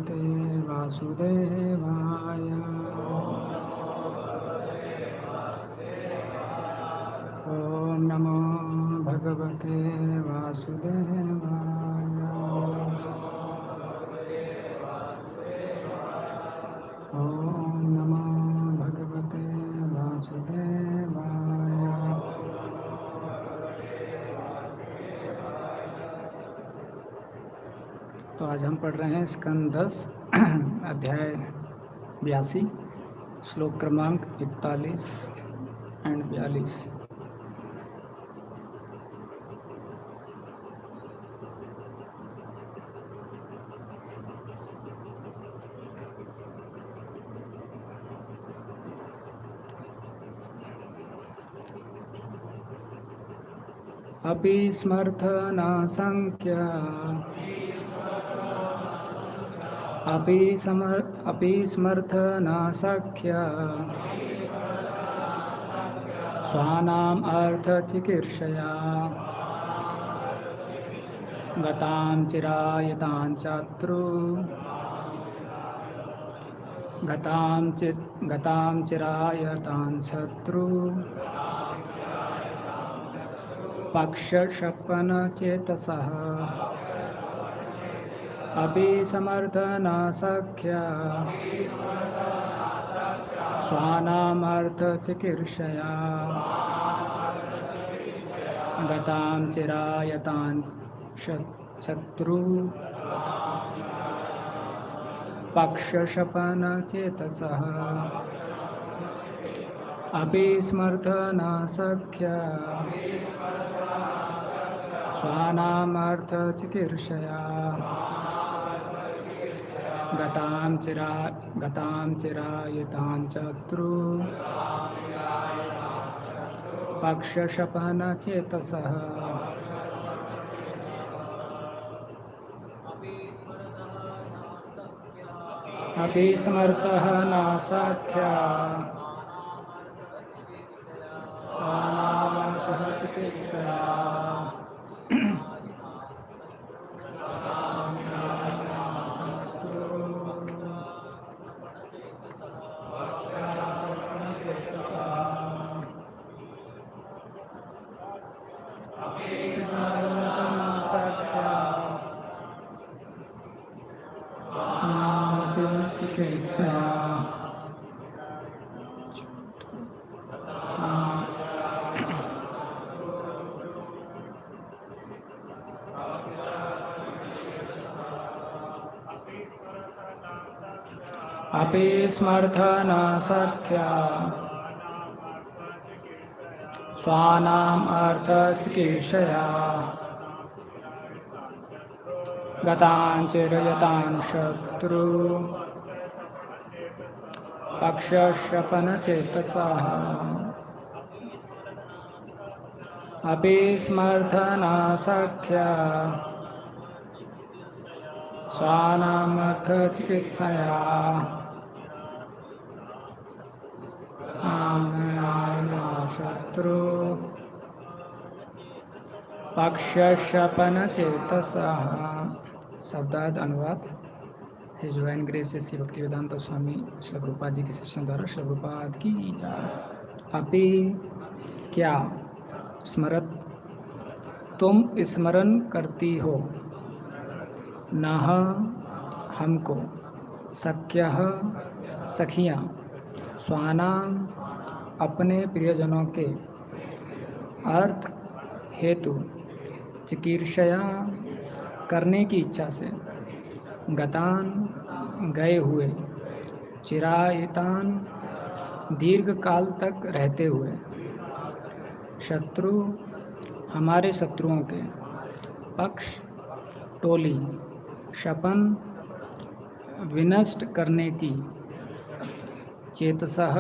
भगवते वासुदेवाय। ॐ नमो भगवते वासुदेवाय। ॐ नमो भगवते वासुदेवाय। तो आज हम पढ़ रहे हैं स्कंद 10 अध्याय 82 श्लोक क्रमांक 41 एंड 42। अपि स्मर्थ न संख्य अपि स्मर्थ न सख्य स्वानाम् अर्थचिकीर्षया गतां चिरायतां शत्रु गतां चिरायतां शत्रु पक्षशपन चेतसः अपि समर्थ न सख्य स्वानामर्थचिकीर्षया गतां चिरायतां शत्रु पक्षशपन चेतसः अपि स्मर्थ न सख्य स्वानामर्थचिकीर्षया गतां चिरायतां शत्रु पक्षशपन चेतसः अपि समर्थः न सख्य स्वानामर्थचिकीर्षया अपि स्मर्थ न सख्य स्वानाम् अर्थचिकीर्षया गतां चिरायतां शत्रु पक्षशपन चेतसः अपि स्मर्थ न सख्य स्वानामर्थचिकीर्षया शत्रु पक्षशपन चेतसः। शब्दार्थ अनुवाद। His divine grace Shri Bhaktivedanta Swami Shri Prabhupada ji के शिष्यों द्वारा श्री प्रभुपाद की जय। अपि क्या स्मरत तुम स्मरण करती हो नह हमको सख्यः सखियाँ स्वानाम अपने प्रियजनों के अर्थ हेतु चिकीर्षया करने की इच्छा से गतान गए हुए चिरायतान दीर्घ काल तक रहते हुए शत्रु हमारे शत्रुओं के पक्ष टोली शपन विनष्ट करने की चेतसः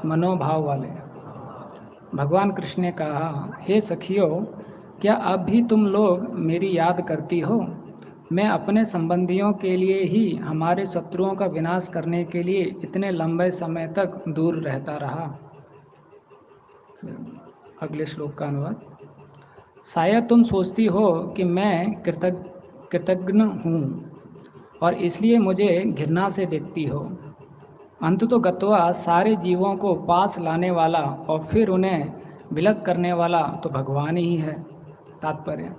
मनोभाव वाले। भगवान कृष्ण ने कहा, हे सखियों, क्या अब भी तुम लोग मेरी याद करती हो? मैं अपने संबंधियों के लिए ही हमारे शत्रुओं का विनाश करने के लिए इतने लंबे समय तक दूर रहता रहा। अगले श्लोक का अनुवाद। शायद तुम सोचती हो कि मैं कृतज्ञ हूँ और इसलिए मुझे घृणा से देखती हो। अंततो गत्वा सारे जीवों को पास लाने वाला और फिर उन्हें विलग करने वाला तो भगवान ही है। तात्पर्य: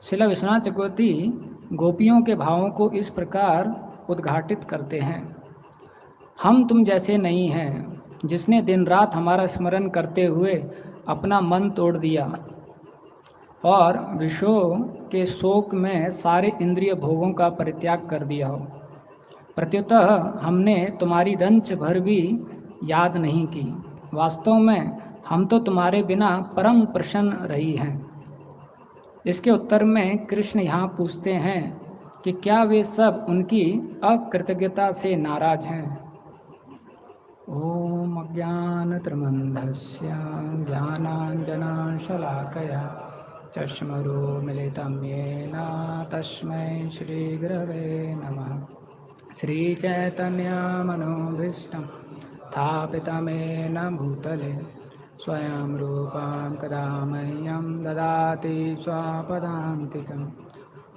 श्रील विश्वनाथ चक्रवर्ती गोपियों के भावों को इस प्रकार उद्घाटित करते हैं। हम तुम जैसे नहीं हैं, जिसने दिन रात हमारा स्मरण करते हुए अपना मन तोड़ दिया और विषयों के शोक में सारे इंद्रिय भोगों का परित्याग कर दिया हो। प्रत्युतः हमने तुम्हारी रंच भर भी याद नहीं की। वास्तव में हम तो तुम्हारे बिना परम प्रसन्न रही हैं। इसके उत्तर में कृष्ण यहाँ पूछते हैं कि क्या वे सब उनकी अकृतज्ञता से नाराज हैं। ओम अज्ञानतिमिरन्धस्य ज्ञानाञ्जनशलाकया चक्षुरुन्मीलितं येन तस्मै श्रीगुरवे नमः। श्रीचैतन्यमनोभीष्टं स्थापितं येन भूतले स्वयं रूपं कदा मह्यं ददाति स्वपदान्तिकं।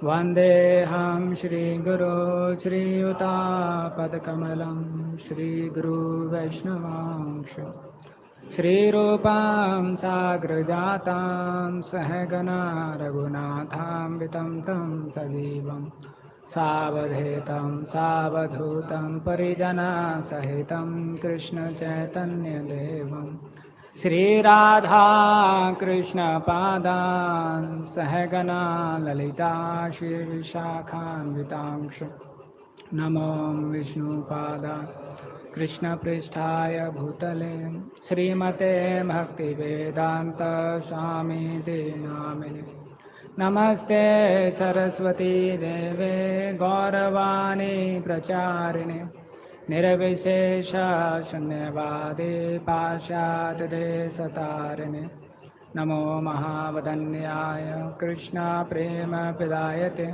वन्देऽहं श्रीगुरो श्रीयुतापदकमलं श्रीगुरुवैष्णवांश श्रीरूपां साग्रजातां सहगना रघुनाथान्वितं तं सजीवं सावधूतं सावधूतं परिजनसहितं कृष्णचैतन्यदेवं श्रीराधा कृष्णपादान् सहगना ललिता श्रीविशाखान्वितांश नमो विष्णुपादान् कृष्णपृष्ठाय भूतले श्रीमते भक्तिवेदान्त स्वामीति नामिने। नमस्ते सरस्वती देवे गौरवाणी प्रचारिणे निर्विशेष शून्यवादे पाश्चात्यदेशतारिणे। नमो महावदन्याय कृष्णप्रेमप्रदायते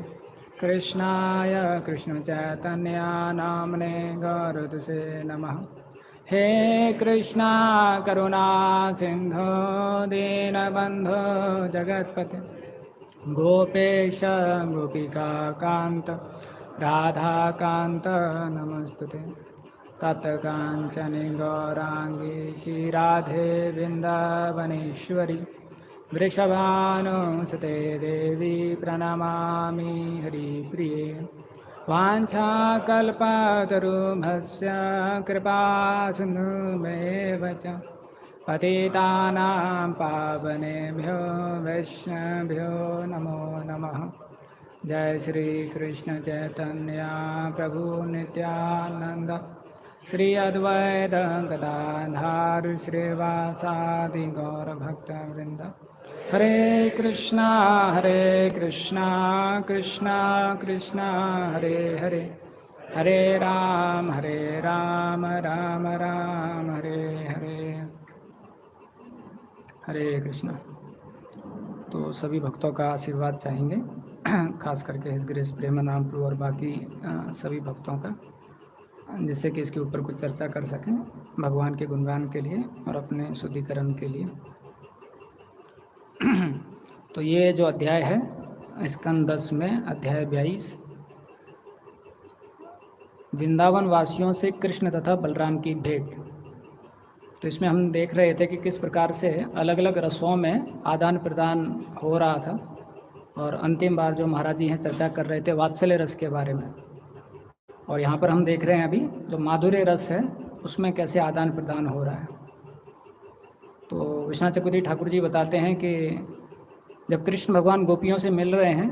कृष्णाय कृष्णचैतन्या नाम्ने गौरतुसे नमः। हे कृष्णा करुणा सिंधो दीनबन्धो जगत्पते गोपेश गोपिकान्त राधाकान्त नमस्तुते। तप्तकाञ्चनि गौराङ्गी श्रीराधे वृन्दावनेश्वरी वृषभानुसुते देवी प्रणमामि हरिप्रिये। वाञ्छाकल्पतरुभ्यश्च कृपासिन्धुभ्येव च पतितानां पावनेभ्यो वैष्णवेभ्यो नमो नमः। जय श्री कृष्ण चैतन्य प्रभु नित्यानंद श्री अद्वैत गदाधर श्रीवासादि गौर भक्त वृंद। हरे कृष्णा कृष्णा कृष्णा हरे हरे, हरे राम राम राम हरे हरे। हरे कृष्णा। तो सभी भक्तों का आशीर्वाद चाहेंगे, खास करके हिस ग्रेस प्रेमानंद और बाकी सभी भक्तों का, जिससे कि इसके ऊपर कुछ चर्चा कर सकें भगवान के गुणगान के लिए और अपने शुद्धिकरण के लिए। तो ये जो अध्याय है स्कंद 10 में अध्याय 22, वृंदावन वासियों से कृष्ण तथा बलराम की भेंट। तो इसमें हम देख रहे थे कि किस प्रकार से अलग अलग रसों में आदान प्रदान हो रहा था, और अंतिम बार जो महाराज जी हैं चर्चा कर रहे थे वात्सल्य रस के बारे में। और यहाँ पर हम देख रहे हैं अभी जो माधुर्य रस है उसमें कैसे आदान प्रदान हो रहा है। तो विश्वनाथ चक्रवर्ती ठाकुर जी बताते हैं कि जब कृष्ण भगवान गोपियों से मिल रहे हैं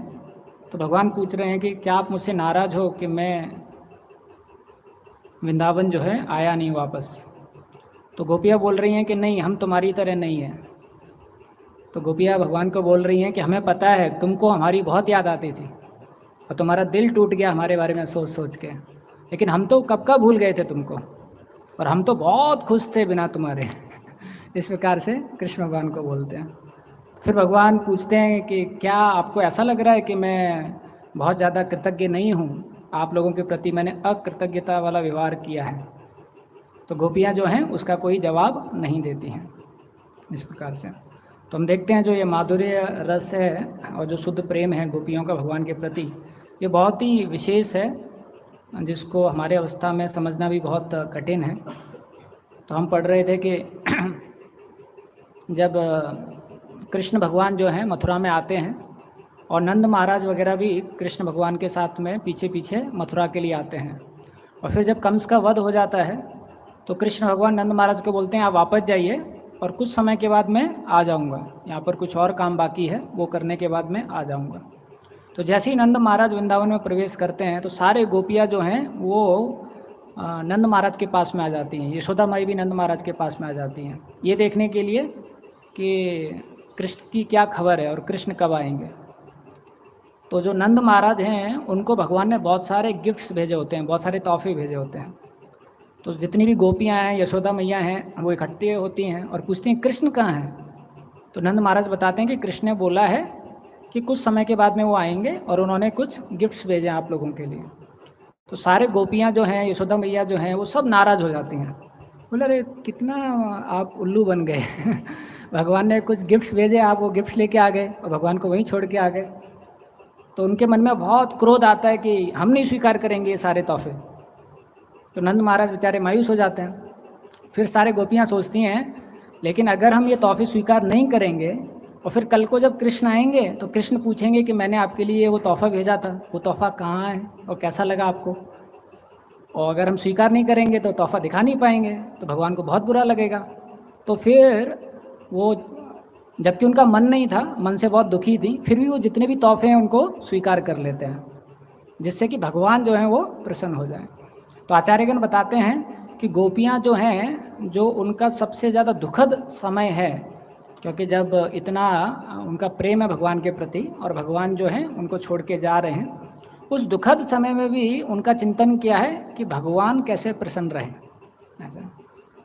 तो भगवान पूछ रहे हैं कि क्या आप मुझसे नाराज़ हो कि मैं वृंदावन जो है आया नहीं वापस। तो गोपियाँ बोल रही हैं कि नहीं, हम तुम्हारी तरह नहीं हैं। तो गोपियाँ भगवान को बोल रही हैं कि हमें पता है तुमको हमारी बहुत याद आती थी और तुम्हारा दिल टूट गया हमारे बारे में सोच सोच के, लेकिन हम तो कब का भूल गए थे तुमको, और हम तो बहुत खुश थे बिना तुम्हारे। इस प्रकार से कृष्ण भगवान को बोलते हैं। फिर भगवान पूछते हैं कि क्या आपको ऐसा लग रहा है कि मैं बहुत ज़्यादा कृतज्ञ नहीं हूँ, आप लोगों के प्रति मैंने अकृतज्ञता वाला व्यवहार किया है। तो गोपियाँ जो हैं उसका कोई जवाब नहीं देती हैं इस प्रकार से। तो हम देखते हैं जो ये माधुर्य रस है और जो शुद्ध प्रेम है गोपियों का भगवान के प्रति, ये बहुत ही विशेष है जिसको हमारे अवस्था में समझना भी बहुत कठिन है। तो हम पढ़ रहे थे कि जब कृष्ण भगवान जो हैं मथुरा में आते हैं और नंद महाराज वगैरह भी कृष्ण भगवान के साथ में पीछे पीछे मथुरा के लिए आते हैं, और फिर जब कंस का वध हो जाता है तो कृष्ण भगवान नंद महाराज को बोलते हैं आप वापस जाइए और कुछ समय के बाद मैं आ जाऊंगा, यहाँ पर कुछ और काम बाकी है वो करने के बाद मैं आ जाऊंगा। तो जैसे ही नंद महाराज वृंदावन में प्रवेश करते हैं तो सारे गोपियाँ जो हैं वो नंद महाराज के पास में आ जाती हैं, यशोदा माई भी नंद महाराज के पास में आ जाती हैं, ये देखने के लिए कि कृष्ण की क्या खबर है और कृष्ण कब आएंगे। तो जो नंद महाराज हैं उनको भगवान ने बहुत सारे गिफ्ट्स भेजे होते हैं, बहुत सारे तोहफे भेजे होते हैं। तो जितनी भी गोपियाँ हैं, यशोदा मैया हैं, वो इकट्ठी होती हैं और पूछती हैं कृष्ण कहाँ हैं। तो नंद महाराज बताते हैं कि कृष्ण ने बोला है कि कुछ समय के बाद में वो आएंगे और उन्होंने कुछ गिफ्ट्स भेजे हैं आप लोगों के लिए। तो सारे गोपियाँ जो हैं, यशोदा मैया जो हैं, वो सब नाराज़ हो जाती हैं, बोले अरे कितना आप उल्लू बन गए भगवान ने कुछ गिफ्ट्स भेजे, आप वो गिफ्ट्स लेके आ गए और भगवान को वहीं छोड़ के आ गए। तो उनके मन में बहुत क्रोध आता है कि हम नहीं स्वीकार करेंगे ये सारे तोहफे। तो नंद महाराज बेचारे मायूस हो जाते हैं। फिर सारे गोपियाँ सोचती हैं लेकिन अगर हम ये तोहफे स्वीकार नहीं करेंगे और फिर कल को जब कृष्ण आएंगे तो कृष्ण पूछेंगे कि मैंने आपके लिए वो तोहफा भेजा था, वो तोहफा कहाँ है और कैसा लगा आपको, और अगर हम स्वीकार नहीं करेंगे तो तोहफा दिखा नहीं पाएंगे, तो भगवान को बहुत बुरा लगेगा। तो फिर वो, जबकि उनका मन नहीं था, मन से बहुत दुखी थी, फिर भी वो जितने भी तोहफे हैं उनको स्वीकार कर लेते हैं, जिससे कि भगवान जो हैं वो प्रसन्न हो जाए। तो आचार्यगण बताते हैं कि गोपियाँ जो हैं, जो उनका सबसे ज़्यादा दुखद समय है, क्योंकि जब इतना उनका प्रेम है भगवान के प्रति और भगवान जो हैं उनको छोड़ के जा रहे हैं, उस दुखद समय में भी उनका चिंतन किया है कि भगवान कैसे प्रसन्न रहें। ऐसा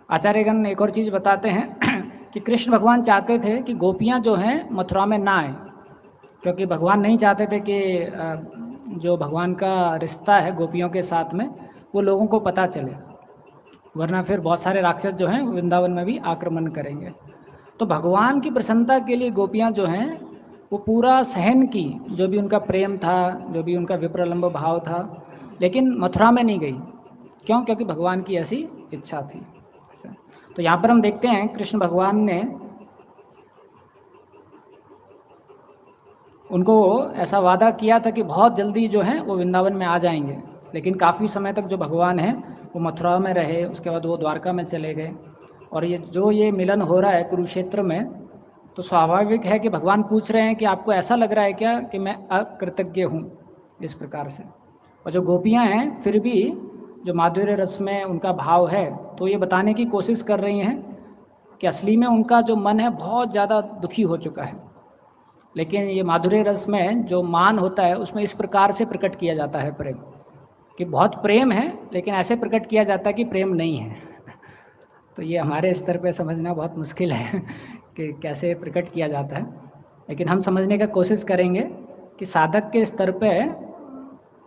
आचार्यगण एक और चीज़ बताते हैं कि कृष्ण भगवान चाहते थे कि गोपियाँ जो हैं मथुरा में ना आए, क्योंकि भगवान नहीं चाहते थे कि जो भगवान का रिश्ता है गोपियों के साथ में वो लोगों को पता चले, वरना फिर बहुत सारे राक्षस जो हैं वृंदावन में भी आक्रमण करेंगे। तो भगवान की प्रसन्नता के लिए गोपियाँ जो हैं वो पूरा सहन की, जो भी उनका प्रेम था, जो भी उनका विप्रलंब भाव था, लेकिन मथुरा में नहीं गई। क्यों? क्योंकि भगवान की ऐसी इच्छा थी। ऐसा तो यहाँ पर हम देखते हैं कृष्ण भगवान ने उनको ऐसा वादा किया था कि बहुत जल्दी जो है वो वृंदावन में आ जाएंगे, लेकिन काफ़ी समय तक जो भगवान हैं वो मथुरा में रहे, उसके बाद वो द्वारका में चले गए। और ये मिलन हो रहा है कुरुक्षेत्र में, तो स्वाभाविक है कि भगवान पूछ रहे हैं कि आपको ऐसा लग रहा है क्या कि मैं अकृतज्ञ हूँ, इस प्रकार से। और जो गोपियाँ हैं फिर भी जो माधुर्य रस में उनका भाव है, तो ये बताने की कोशिश कर रही हैं कि असली में उनका जो मन है बहुत ज़्यादा दुखी हो चुका है, लेकिन ये माधुर्य रस में जो मान होता है उसमें इस प्रकार से प्रकट किया जाता है प्रेम, कि बहुत प्रेम है लेकिन ऐसे प्रकट किया जाता है कि प्रेम नहीं है तो ये हमारे स्तर पे समझना बहुत मुश्किल है कि कैसे प्रकट किया जाता है, लेकिन हम समझने का कोशिश करेंगे कि साधक के स्तर पे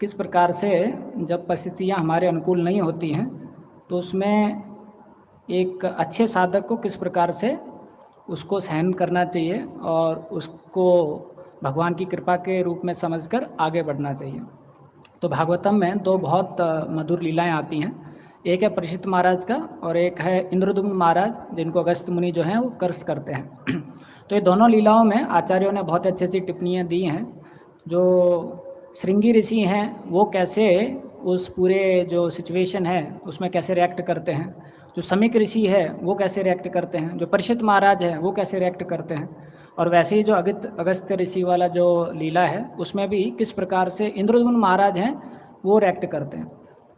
किस प्रकार से जब परिस्थितियाँ हमारे अनुकूल नहीं होती हैं तो उसमें एक अच्छे साधक को किस प्रकार से उसको सहन करना चाहिए और उसको भगवान की कृपा के रूप में समझकर आगे बढ़ना चाहिए। तो भागवतम में दो बहुत मधुर लीलाएं आती हैं, एक है परीक्षित महाराज का और एक है इंद्रदुम्न महाराज, जिनको अगस्त मुनि जो हैं वो कर्ष करते हैं तो ये दोनों लीलाओं में आचार्यों ने बहुत अच्छी अच्छी टिप्पणियाँ दी हैं। जो श्रृंगी ऋषि हैं वो कैसे उस पूरे जो सिचुएशन है उसमें कैसे रिएक्ट करते हैं, जो समीक ऋषि है वो कैसे रिएक्ट करते हैं, जो परीक्षित महाराज है वो कैसे रिएक्ट करते हैं, और वैसे ही जो अगस्त्य ऋषि वाला जो लीला है उसमें भी किस प्रकार से इंद्रदुम्न महाराज हैं वो रिएक्ट करते हैं।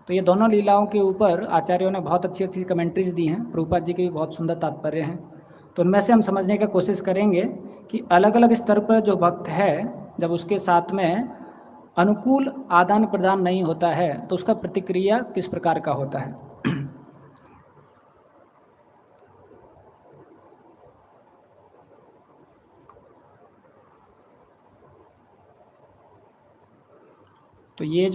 तो ये दोनों लीलाओं के ऊपर आचार्यों ने बहुत अच्छी अच्छी कमेंट्रीज दी हैं, प्रभुपाद जी के भी बहुत सुंदर तात्पर्य हैं। तो उनमें से हम समझने की कोशिश करेंगे कि अलग अलग स्तर पर जो भक्त है जब उसके साथ में अनुकूल आदान प्रदान नहीं होता है तो उसका प्रतिक्रिया किस प्रकार का होता है। तो ये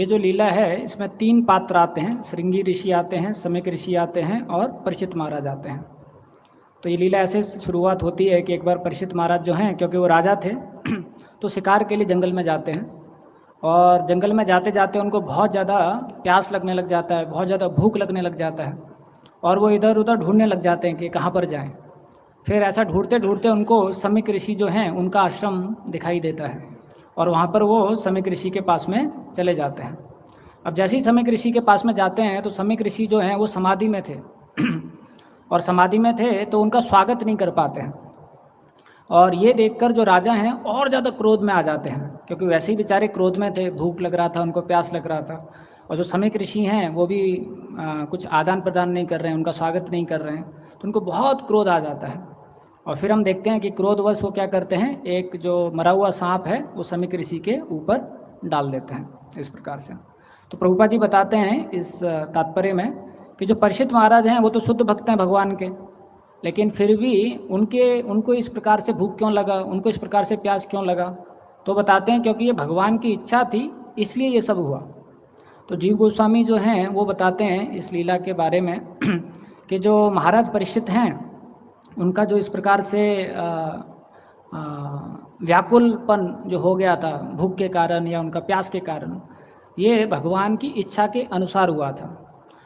जो लीला है इसमें तीन पात्र आते हैं, श्रृंगी ऋषि आते हैं, समीक ऋषि आते हैं और परीक्षित महाराज आते हैं। तो ये लीला ऐसे शुरुआत होती है कि एक बार परीक्षित महाराज जो हैं, क्योंकि वो राजा थे तो शिकार के लिए जंगल में जाते हैं, और जंगल में जाते जाते उनको बहुत ज़्यादा प्यास लगने लग जाता है, बहुत ज़्यादा भूख लगने लग जाता है, और वो इधर उधर ढूंढने लग जाते हैं कि कहाँ पर जाएं। फिर ऐसा ढूंढते ढूंढते उनको समीक ऋषि जो हैं उनका आश्रम दिखाई देता है, और वहाँ पर वो समीक ऋषि के पास में चले जाते हैं। अब जैसे ही समीक ऋषि के पास में जाते हैं तो समीक ऋषि जो हैं वो समाधि में थे और समाधि में थे तो उनका स्वागत नहीं कर पाते हैं, और ये देखकर जो राजा हैं और ज़्यादा क्रोध में आ जाते हैं, क्योंकि वैसे ही बेचारे क्रोध में थे, भूख लग रहा था, उनको प्यास लग रहा था, और जो समीक ऋषि हैं वो भी कुछ आदान प्रदान नहीं कर रहे हैं, उनका स्वागत नहीं कर रहे हैं, तो उनको बहुत क्रोध आ जाता है। और फिर हम देखते हैं कि क्रोधवश वो क्या करते हैं, एक जो मरा हुआ सांप है वो समीक ऋषि के ऊपर डाल देते हैं इस प्रकार से। तो प्रभुपाद जी बताते हैं इस तात्पर्य में कि जो परीक्षित महाराज हैं वो तो शुद्ध भक्त हैं भगवान के, लेकिन फिर भी उनको इस प्रकार से भूख क्यों लगा, उनको इस प्रकार से प्यास क्यों लगा, तो बताते हैं क्योंकि ये भगवान की इच्छा थी, इसलिए ये सब हुआ। तो जीव गोस्वामी जो हैं वो बताते हैं इस लीला के बारे में कि जो महाराज परीक्षित हैं उनका जो इस प्रकार से व्याकुलपन जो हो गया था भूख के कारण या उनका प्यास के कारण, ये भगवान की इच्छा के अनुसार हुआ था।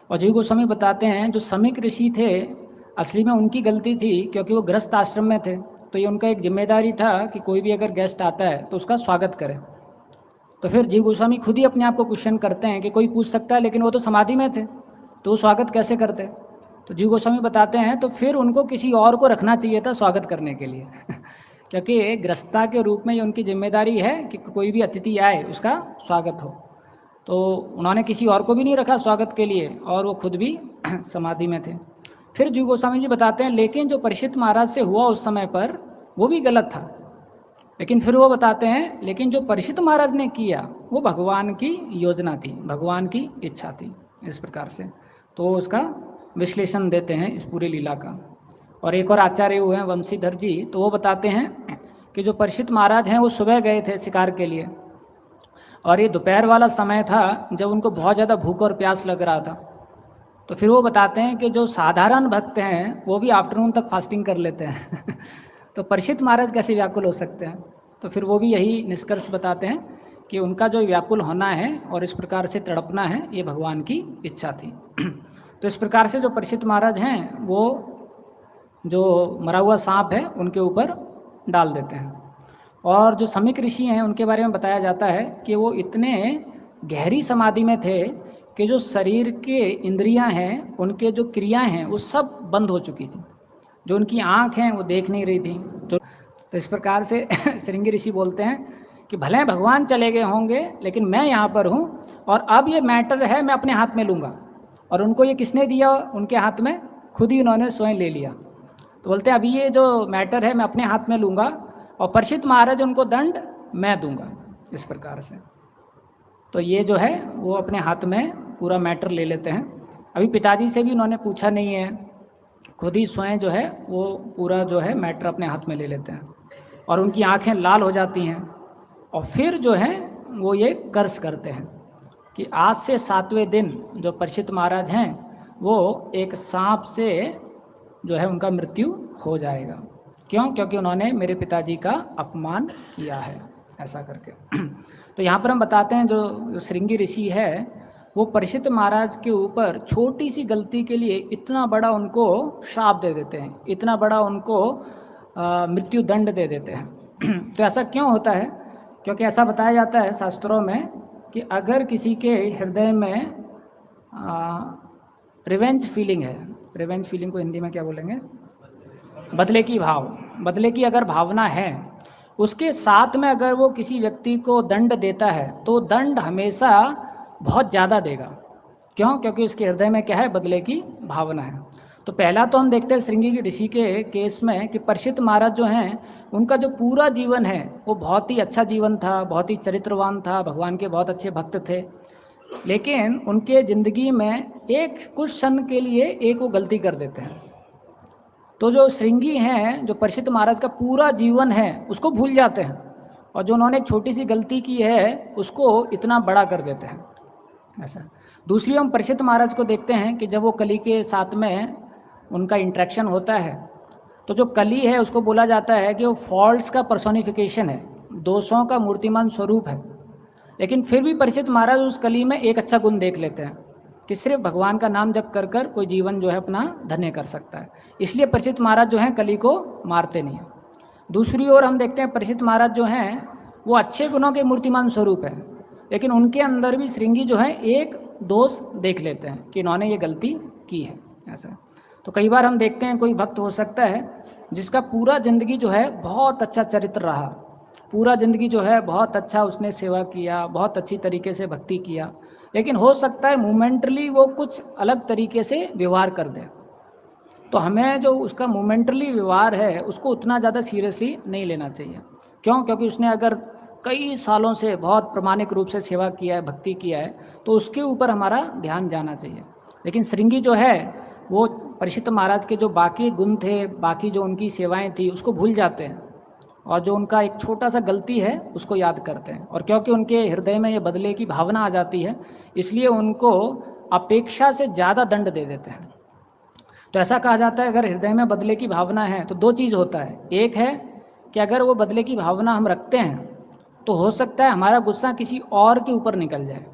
और जीव गोस्वामी बताते हैं जो समीक ऋषि थे असली में उनकी गलती थी, क्योंकि वो गृहस्थ आश्रम में थे, तो ये उनका एक जिम्मेदारी था कि कोई भी अगर गेस्ट आता है तो उसका स्वागत करें। तो फिर जीव गोस्वामी खुद ही अपने आप को क्वेश्चन करते हैं कि कोई पूछ सकता है लेकिन वो तो समाधि में थे, तो वो स्वागत कैसे करते। तो जीव गोस्वामी बताते हैं तो फिर उनको किसी और को रखना चाहिए था स्वागत करने के लिए क्योंकि गृहस्थता के रूप में ये उनकी जिम्मेदारी है कि कोई भी अतिथि आए उसका स्वागत हो। तो उन्होंने किसी और को भी नहीं रखा स्वागत के लिए, और वो खुद भी समाधि में थे। फिर जीव गोस्वामी जी बताते हैं लेकिन जो परीक्षित महाराज से हुआ उस समय पर वो भी गलत था, लेकिन फिर वो बताते हैं लेकिन जो परीक्षित महाराज ने किया वो भगवान की योजना थी, भगवान की इच्छा थी, इस प्रकार से। तो उसका विश्लेषण देते हैं इस पूरी लीला का। और एक और आचार्य हुए हैं वंशीधर जी, तो वो बताते हैं कि जो परीक्षित महाराज हैं वो सुबह गए थे शिकार के लिए, और ये दोपहर वाला समय था जब उनको बहुत ज़्यादा भूख और प्यास लग रहा था। तो फिर वो बताते हैं कि जो साधारण भक्त हैं वो भी आफ्टरनून तक फास्टिंग कर लेते हैं तो परीक्षित महाराज कैसे व्याकुल हो सकते हैं। तो फिर वो भी यही निष्कर्ष बताते हैं कि उनका जो व्याकुल होना है और इस प्रकार से तड़पना है ये भगवान की इच्छा थी तो इस प्रकार से जो परीक्षित महाराज हैं वो जो मरा हुआ सांप है उनके ऊपर डाल देते हैं। और जो समीक ऋषि हैं उनके बारे में बताया जाता है कि वो इतने गहरी समाधि में थे कि जो शरीर के इंद्रियां हैं उनके जो क्रियाएं हैं वो सब बंद हो चुकी थी, जो उनकी आँख हैं वो देख नहीं रही थी। तो इस प्रकार से श्रृंगी ऋषि बोलते हैं कि भले भगवान चले गए होंगे लेकिन मैं यहाँ पर हूँ, और अब ये मैटर है मैं अपने हाथ में लूँगा। और उनको ये किसने दिया, उनके हाथ में खुद ही उन्होंने स्वयं ले लिया। तो बोलते हैं अभी ये जो मैटर है मैं अपने हाथ में लूँगा, और परीक्षित महाराज उनको दंड मैं दूंगा, इस प्रकार से। तो ये जो है वो अपने हाथ में पूरा मैटर ले लेते हैं। अभी पिताजी से भी उन्होंने पूछा नहीं है, खुद ही स्वयं जो है वो पूरा जो है मैटर अपने हाथ में ले लेते हैं, और उनकी आंखें लाल हो जाती हैं। और फिर जो है वो ये कर्ज करते हैं कि आज से 7वें दिन जो परीक्षित महाराज हैं वो एक सांप से जो है उनका मृत्यु हो जाएगा। क्यों? क्योंकि उन्होंने मेरे पिताजी का अपमान किया है, ऐसा करके। तो यहाँ पर हम बताते हैं जो श्रृंगी ऋषि है वो परीक्षित महाराज के ऊपर छोटी सी गलती के लिए इतना बड़ा उनको श्राप दे देते हैं, इतना बड़ा उनको मृत्यु दंड दे देते हैं। तो ऐसा क्यों होता है? क्योंकि ऐसा बताया जाता है शास्त्रों में कि अगर किसी के हृदय में रिवेंज फीलिंग है, रिवेंज फीलिंग को हिंदी में क्या बोलेंगे, बदले की भाव, बदले की अगर भावना है, उसके साथ में अगर वो किसी व्यक्ति को दंड देता है तो दंड हमेशा बहुत ज़्यादा देगा। क्यों? क्योंकि उसके हृदय में क्या है, बदले की भावना है। तो पहला तो हम देखते हैं श्रृंगी ऋषि के केस में कि परीक्षित महाराज जो हैं उनका जो पूरा जीवन है वो बहुत ही अच्छा जीवन था, बहुत ही चरित्रवान था, भगवान के बहुत अच्छे भक्त थे, लेकिन उनके ज़िंदगी में एक कुछ क्षण के लिए एक वो गलती कर देते हैं। तो जो श्रृंगी हैं, जो परीक्षित महाराज का पूरा जीवन है उसको भूल जाते हैं, और जो उन्होंने एक छोटी सी गलती की है उसको इतना बड़ा कर देते हैं, ऐसा। दूसरी हम परीक्षित महाराज को देखते हैं कि जब वो कली के साथ में उनका इंटरेक्शन होता है तो जो कली है उसको बोला जाता है कि वो फॉल्ट्स का पर्सोनिफिकेशन है, दोषों का मूर्तिमान स्वरूप है। लेकिन फिर भी परीक्षित महाराज उस कली में एक अच्छा गुण देख लेते हैं कि सिर्फ भगवान का नाम जप कर कर कोई जीवन जो है अपना धन्य कर सकता है, इसलिए परीक्षित महाराज जो हैं कली को मारते नहीं हैं। दूसरी ओर हम देखते हैं परीक्षित महाराज जो हैं वो अच्छे गुणों के मूर्तिमान स्वरूप है, लेकिन उनके अंदर भी श्रृंगी जो है एक दोष देख लेते हैं कि इन्होंने ये गलती की है ऐसा। तो कई बार हम देखते हैं कोई भक्त हो सकता है जिसका पूरा ज़िंदगी जो है बहुत अच्छा चरित्र रहा, पूरा ज़िंदगी जो है बहुत अच्छा उसने सेवा किया, बहुत अच्छी तरीके से भक्ति किया, लेकिन हो सकता है मोमेंटली वो कुछ अलग तरीके से व्यवहार कर दे। तो हमें जो उसका मोमेंटली व्यवहार है उसको उतना ज़्यादा सीरियसली नहीं लेना चाहिए। क्यों? क्योंकि उसने अगर कई सालों से बहुत प्रामाणिक रूप से सेवा किया है, भक्ति किया है, तो उसके ऊपर हमारा ध्यान जाना चाहिए। लेकिन श्रृंगी जो है वो परीक्षित महाराज के जो बाकी गुण थे, बाकी जो उनकी सेवाएं थी उसको भूल जाते हैं, और जो उनका एक छोटा सा गलती है उसको याद करते हैं। और क्योंकि उनके हृदय में ये बदले की भावना आ जाती है, इसलिए उनको अपेक्षा से ज़्यादा दंड दे देते हैं। तो ऐसा कहा जाता है अगर हृदय में बदले की भावना है तो दो चीज़ होता है। एक है कि अगर वो बदले की भावना हम रखते हैं तो हो सकता है हमारा गुस्सा किसी और के ऊपर निकल जाए।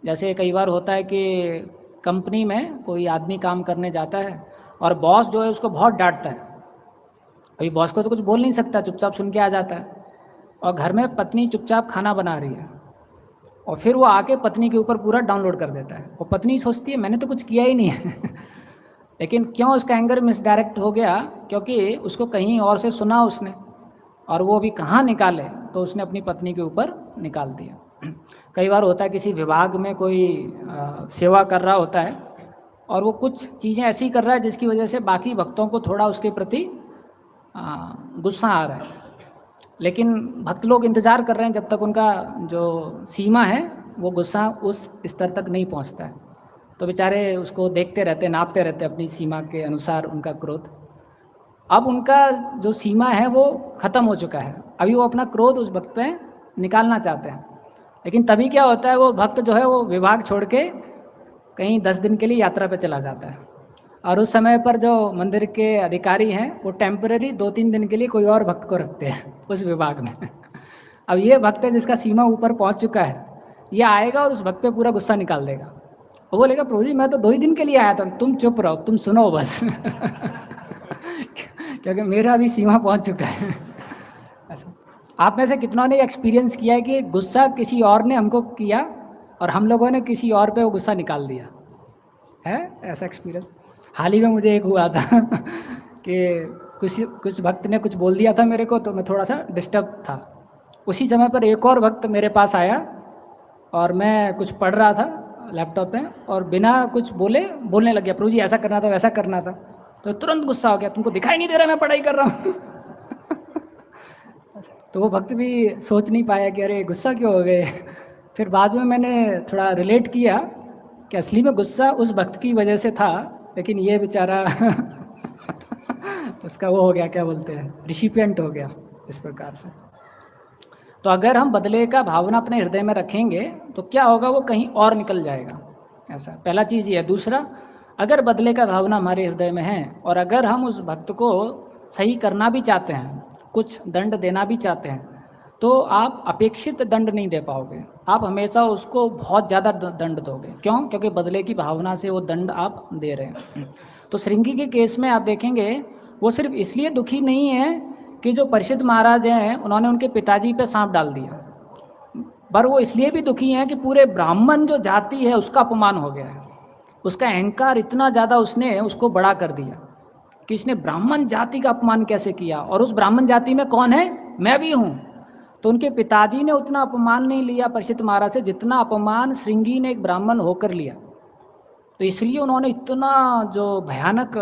जैसे कई बार होता है कि कंपनी में कोई आदमी काम करने जाता है और बॉस जो है उसको बहुत डांटता है। अभी बॉस को तो कुछ बोल नहीं सकता, चुपचाप सुन के आ जाता है। और घर में पत्नी चुपचाप खाना बना रही है और फिर वो आके पत्नी के ऊपर पूरा डाउनलोड कर देता है, और पत्नी सोचती है मैंने तो कुछ किया ही नहीं है लेकिन क्यों उसका एंगर मिसडायरेक्ट हो गया? क्योंकि उसको कहीं और से सुना उसने, और वो भी कहाँ निकाले, तो उसने अपनी पत्नी के ऊपर निकाल दिया। कई बार होता है किसी विभाग में कोई सेवा कर रहा होता है और वो कुछ चीज़ें ऐसी कर रहा है जिसकी वजह से बाकी भक्तों को थोड़ा उसके प्रति गुस्सा आ रहा है, लेकिन भक्त लोग इंतज़ार कर रहे हैं जब तक उनका जो सीमा है वो गुस्सा उस स्तर तक नहीं पहुंचता है। तो बेचारे उसको देखते रहते, नापते रहते अपनी सीमा के अनुसार उनका क्रोध। अब उनका जो सीमा है वो ख़त्म हो चुका है, अभी वो अपना क्रोध उस भक्त पे निकालना चाहते हैं, लेकिन तभी क्या होता है वो भक्त जो है वो विभाग छोड़ के कहीं 10 दिन के लिए यात्रा पे चला जाता है, और उस समय पर जो मंदिर के अधिकारी हैं वो टेम्पररी 2-3 दिन के लिए कोई और भक्त को रखते हैं उस विभाग में। अब ये भक्त है जिसका सीमा ऊपर पहुंच चुका है, ये आएगा और उस भक्त पे पूरा गुस्सा निकाल देगा। वो बोलेगा प्रभु जी मैं तो 2 ही दिन के लिए आया था, तुम चुप रहो, तुम सुनो बस क्योंकि मेरा भी सीमा पहुंच चुका है। ऐसा आप में से कितनों ने एक्सपीरियंस किया है कि गुस्सा किसी और ने हमको किया और हम लोगों ने किसी और पे वो गुस्सा निकाल दिया है? ऐसा एक्सपीरियंस हाल ही में मुझे एक हुआ था कि कुछ भक्त ने कुछ बोल दिया था मेरे को, तो मैं थोड़ा सा डिस्टर्ब था। उसी समय पर एक और भक्त मेरे पास आया और मैं कुछ पढ़ रहा था लैपटॉप में, और बिना कुछ बोलने लग गया, प्रभु जी ऐसा करना था, वैसा करना था। तो तुरंत गुस्सा हो गया, तुमको दिखाई नहीं दे रहा मैं पढ़ाई कर रहा हूँ तो वो भक्त भी सोच नहीं पाया कि अरे गुस्सा क्यों हो गए। फिर बाद में मैंने थोड़ा रिलेट किया कि असली में गुस्सा उस भक्त की वजह से था, लेकिन ये बेचारा उसका वो हो गया, क्या बोलते हैं, रिसिपिएंट हो गया इस प्रकार से। तो अगर हम बदले का भावना अपने हृदय में रखेंगे तो क्या होगा, वो कहीं और निकल जाएगा। ऐसा पहला चीज़ ये है। दूसरा, अगर बदले का भावना हमारे हृदय में है और अगर हम उस भक्त को सही करना भी चाहते हैं, कुछ दंड देना भी चाहते हैं, तो आप अपेक्षित दंड नहीं दे पाओगे, आप हमेशा उसको बहुत ज़्यादा दंड दोगे। क्यों? क्योंकि बदले की भावना से वो दंड आप दे रहे हैं। तो श्रृंगी के केस में आप देखेंगे वो सिर्फ इसलिए दुखी नहीं है कि जो परीक्षित महाराज हैं उन्होंने उनके पिताजी पे सांप डाल दिया, पर वो इसलिए भी दुखी हैं कि पूरे ब्राह्मण जो जाति है उसका अपमान हो गया है। उसका अहंकार इतना ज़्यादा उसने उसको बड़ा कर दिया कि इसने ब्राह्मण जाति का अपमान कैसे किया, और उस ब्राह्मण जाति में कौन है, मैं भी हूँ। तो उनके पिताजी ने उतना अपमान नहीं लिया परीक्षित महाराज से जितना अपमान श्रृंगी ने एक ब्राह्मण होकर लिया। तो इसलिए उन्होंने इतना जो भयानक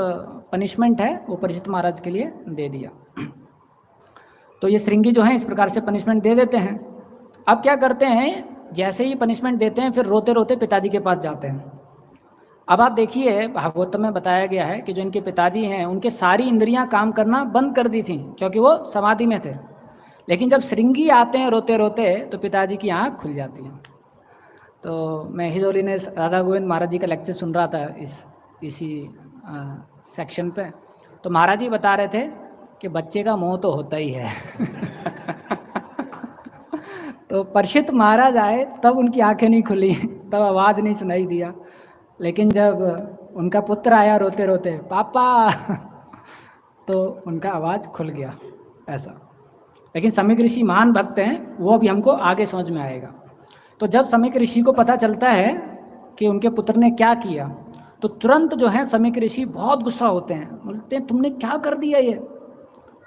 पनिशमेंट है वो परीक्षित महाराज के लिए दे दिया। तो ये श्रृंगी जो हैं इस प्रकार से पनिशमेंट दे देते हैं। अब क्या करते हैं, जैसे ही पनिशमेंट देते हैं फिर रोते रोते पिताजी के पास जाते हैं। अब आप देखिए भागवतम में बताया गया है कि जो इनके पिताजी हैं उनके सारी इंद्रियां काम करना बंद कर दी थी क्योंकि वो समाधि में थे, लेकिन जब श्रृंगी आते हैं रोते रोते तो पिताजी की आँख खुल जाती है। तो मैं हिजोली ने राधा गोविंद महाराज जी का लेक्चर सुन रहा था इसी सेक्शन पे, तो महाराज जी बता रहे थे कि बच्चे का मोह तो होता ही है। तो परीक्षित महाराज आए तब उनकी आंखें नहीं खुली, तब आवाज़ नहीं सुनाई दिया, लेकिन जब उनका पुत्र आया रोते रोते पापा, तो उनका आवाज़ खुल गया ऐसा। लेकिन समीक ऋषि महान भक्त हैं, वो अभी हमको आगे समझ में आएगा। तो जब समीक ऋषि को पता चलता है कि उनके पुत्र ने क्या किया, तो तुरंत जो है समीक ऋषि बहुत गुस्सा होते हैं, बोलते हैं तुमने क्या कर दिया ये।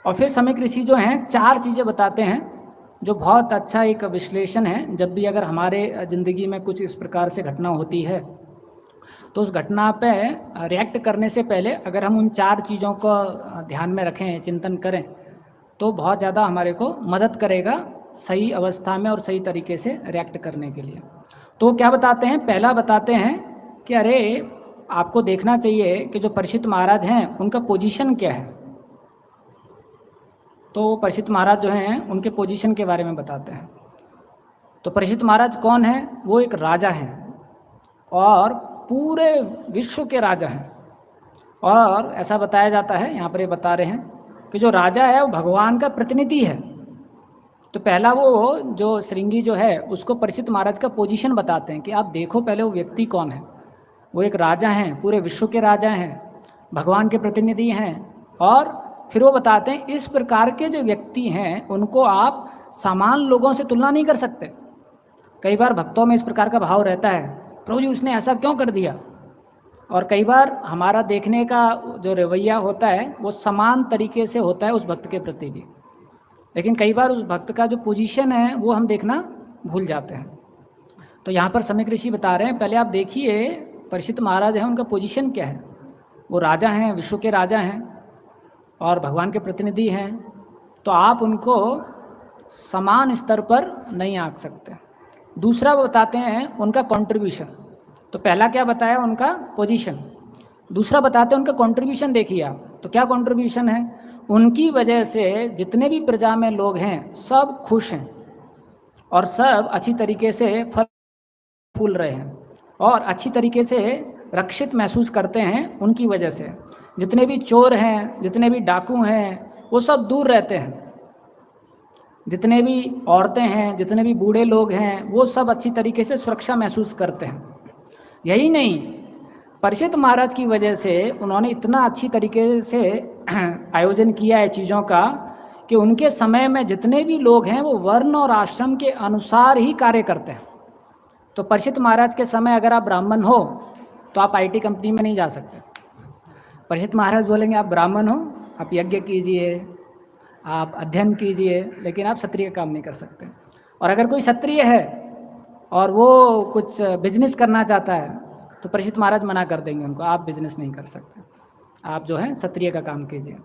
और फिर समीक ऋषि जो हैं 4 चीज़ें बताते हैं, जो बहुत अच्छा एक विश्लेषण है। जब भी अगर हमारे ज़िंदगी में कुछ इस प्रकार से घटना होती है, तो उस घटना पे रिएक्ट करने से पहले अगर हम उन 4 चीज़ों को ध्यान में रखें, चिंतन करें, तो बहुत ज़्यादा हमारे को मदद करेगा सही अवस्था में और सही तरीके से रिएक्ट करने के लिए। तो क्या बताते हैं, पहला बताते हैं कि अरे आपको देखना चाहिए कि जो परीक्षित महाराज हैं उनका पोजीशन क्या है। तो परीक्षित महाराज जो हैं उनके पोजीशन के बारे में बताते हैं। तो परीक्षित महाराज कौन है, वो एक राजा हैं और पूरे विश्व के राजा हैं। और ऐसा बताया जाता है, यहाँ पर ये बता रहे हैं कि जो राजा है वो भगवान का प्रतिनिधि है। तो पहला वो जो श्रृंगी जो है उसको परीक्षित महाराज का पोजीशन बताते हैं कि आप देखो पहले वो व्यक्ति कौन है। वो एक राजा हैं, पूरे विश्व के राजा हैं, भगवान के प्रतिनिधि हैं। और फिर वो बताते हैं इस प्रकार के जो व्यक्ति हैं उनको आप सामान्य लोगों से तुलना नहीं कर सकते। कई बार भक्तों में इस प्रकार का भाव रहता है, प्रभु जी उसने ऐसा क्यों कर दिया। और कई बार हमारा देखने का जो रवैया होता है वो समान तरीके से होता है उस भक्त के प्रति भी, लेकिन कई बार उस भक्त का जो पोजीशन है वो हम देखना भूल जाते हैं। तो यहाँ पर समीक ऋषि बता रहे हैं, पहले आप देखिए परीक्षित महाराज हैं उनका पोजीशन क्या है। वो राजा हैं, विश्व के राजा हैं और भगवान के प्रतिनिधि हैं, तो आप उनको समान स्तर पर नहीं आंक सकते। दूसरा वो बताते हैं उनका कंट्रीब्यूशन। तो पहला क्या बताया, उनका पोजीशन। दूसरा बताते हैं उनका कंट्रीब्यूशन। देखिए आप, तो क्या कंट्रीब्यूशन है, उनकी वजह से जितने भी प्रजा में लोग हैं सब खुश हैं और सब अच्छी तरीके से फल फूल रहे हैं और अच्छी तरीके से रक्षित महसूस करते हैं। उनकी वजह से जितने भी चोर हैं, जितने भी डाकू हैं, वो सब दूर रहते हैं। जितने भी औरतें हैं, जितने भी बूढ़े लोग हैं, वो सब अच्छी तरीके से सुरक्षा महसूस करते हैं। यही नहीं, परीक्षित महाराज की वजह से उन्होंने इतना अच्छी तरीके से आयोजन किया है चीज़ों का कि उनके समय में जितने भी लोग हैं वो वर्ण और आश्रम के अनुसार ही कार्य करते हैं। तो परीक्षित महाराज के समय अगर आप ब्राह्मण हो तो आप आईटी कंपनी में नहीं जा सकते। परीक्षित महाराज बोलेंगे आप ब्राह्मण हो, आप यज्ञ कीजिए, आप अध्ययन कीजिए, लेकिन आप क्षत्रिय काम नहीं कर सकते। और अगर कोई क्षत्रिय है और वो कुछ बिजनेस करना चाहता है तो परीक्षित महाराज मना कर देंगे उनको, आप बिजनेस नहीं कर सकते, आप जो है क्षत्रिय का काम कीजिए।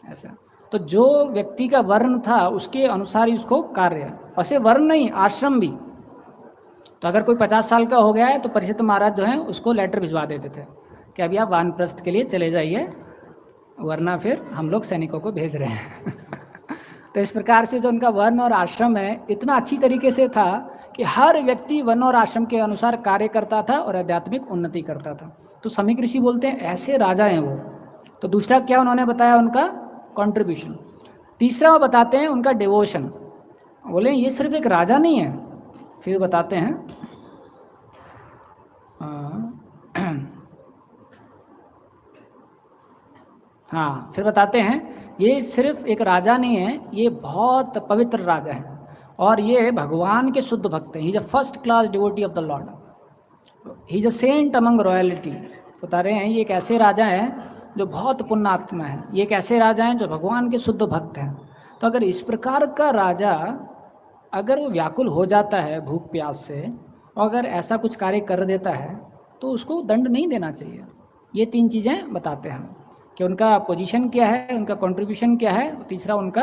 ऐसा तो जो व्यक्ति का वर्ण था उसके अनुसार ही उसको कार्य है, ऐसे वर्ण नहीं, आश्रम भी। तो अगर कोई 50 साल का हो गया है तो परीक्षित महाराज जो है उसको लेटर भिजवा देते थे कि अभी आप वानप्रस्थ के लिए चले जाइए, वरना फिर हम लोग सैनिकों को भेज रहे हैं। तो इस प्रकार से जो उनका वर्ण और आश्रम है इतना अच्छी तरीके से था कि हर व्यक्ति वर्ण और आश्रम के अनुसार कार्य करता था और आध्यात्मिक उन्नति करता था। तो समीक ऋषि बोलते हैं ऐसे राजा हैं वो। तो दूसरा क्या उन्होंने बताया, उनका कंट्रीब्यूशन। तीसरा वो बताते हैं उनका डिवोशन। बोले ये सिर्फ एक राजा नहीं है, फिर बताते हैं हाँ, फिर बताते हैं ये सिर्फ एक राजा नहीं है, ये बहुत पवित्र राजा है और ये भगवान के शुद्ध भक्त हैं। He is a first class devotee of the lord, he is a saint among royalty. बता रहे हैं ये एक ऐसे राजा हैं जो बहुत पुण्यात्मा है, ये एक ऐसे राजा हैं जो भगवान के शुद्ध भक्त हैं। तो अगर इस प्रकार का राजा अगर वो व्याकुल हो जाता है भूख प्यास से और अगर ऐसा कुछ कार्य कर देता है तो उसको दंड नहीं देना चाहिए। ये 3 चीज़ें बताते हैं कि उनका पोजीशन क्या है, उनका कंट्रीब्यूशन क्या है, तीसरा उनका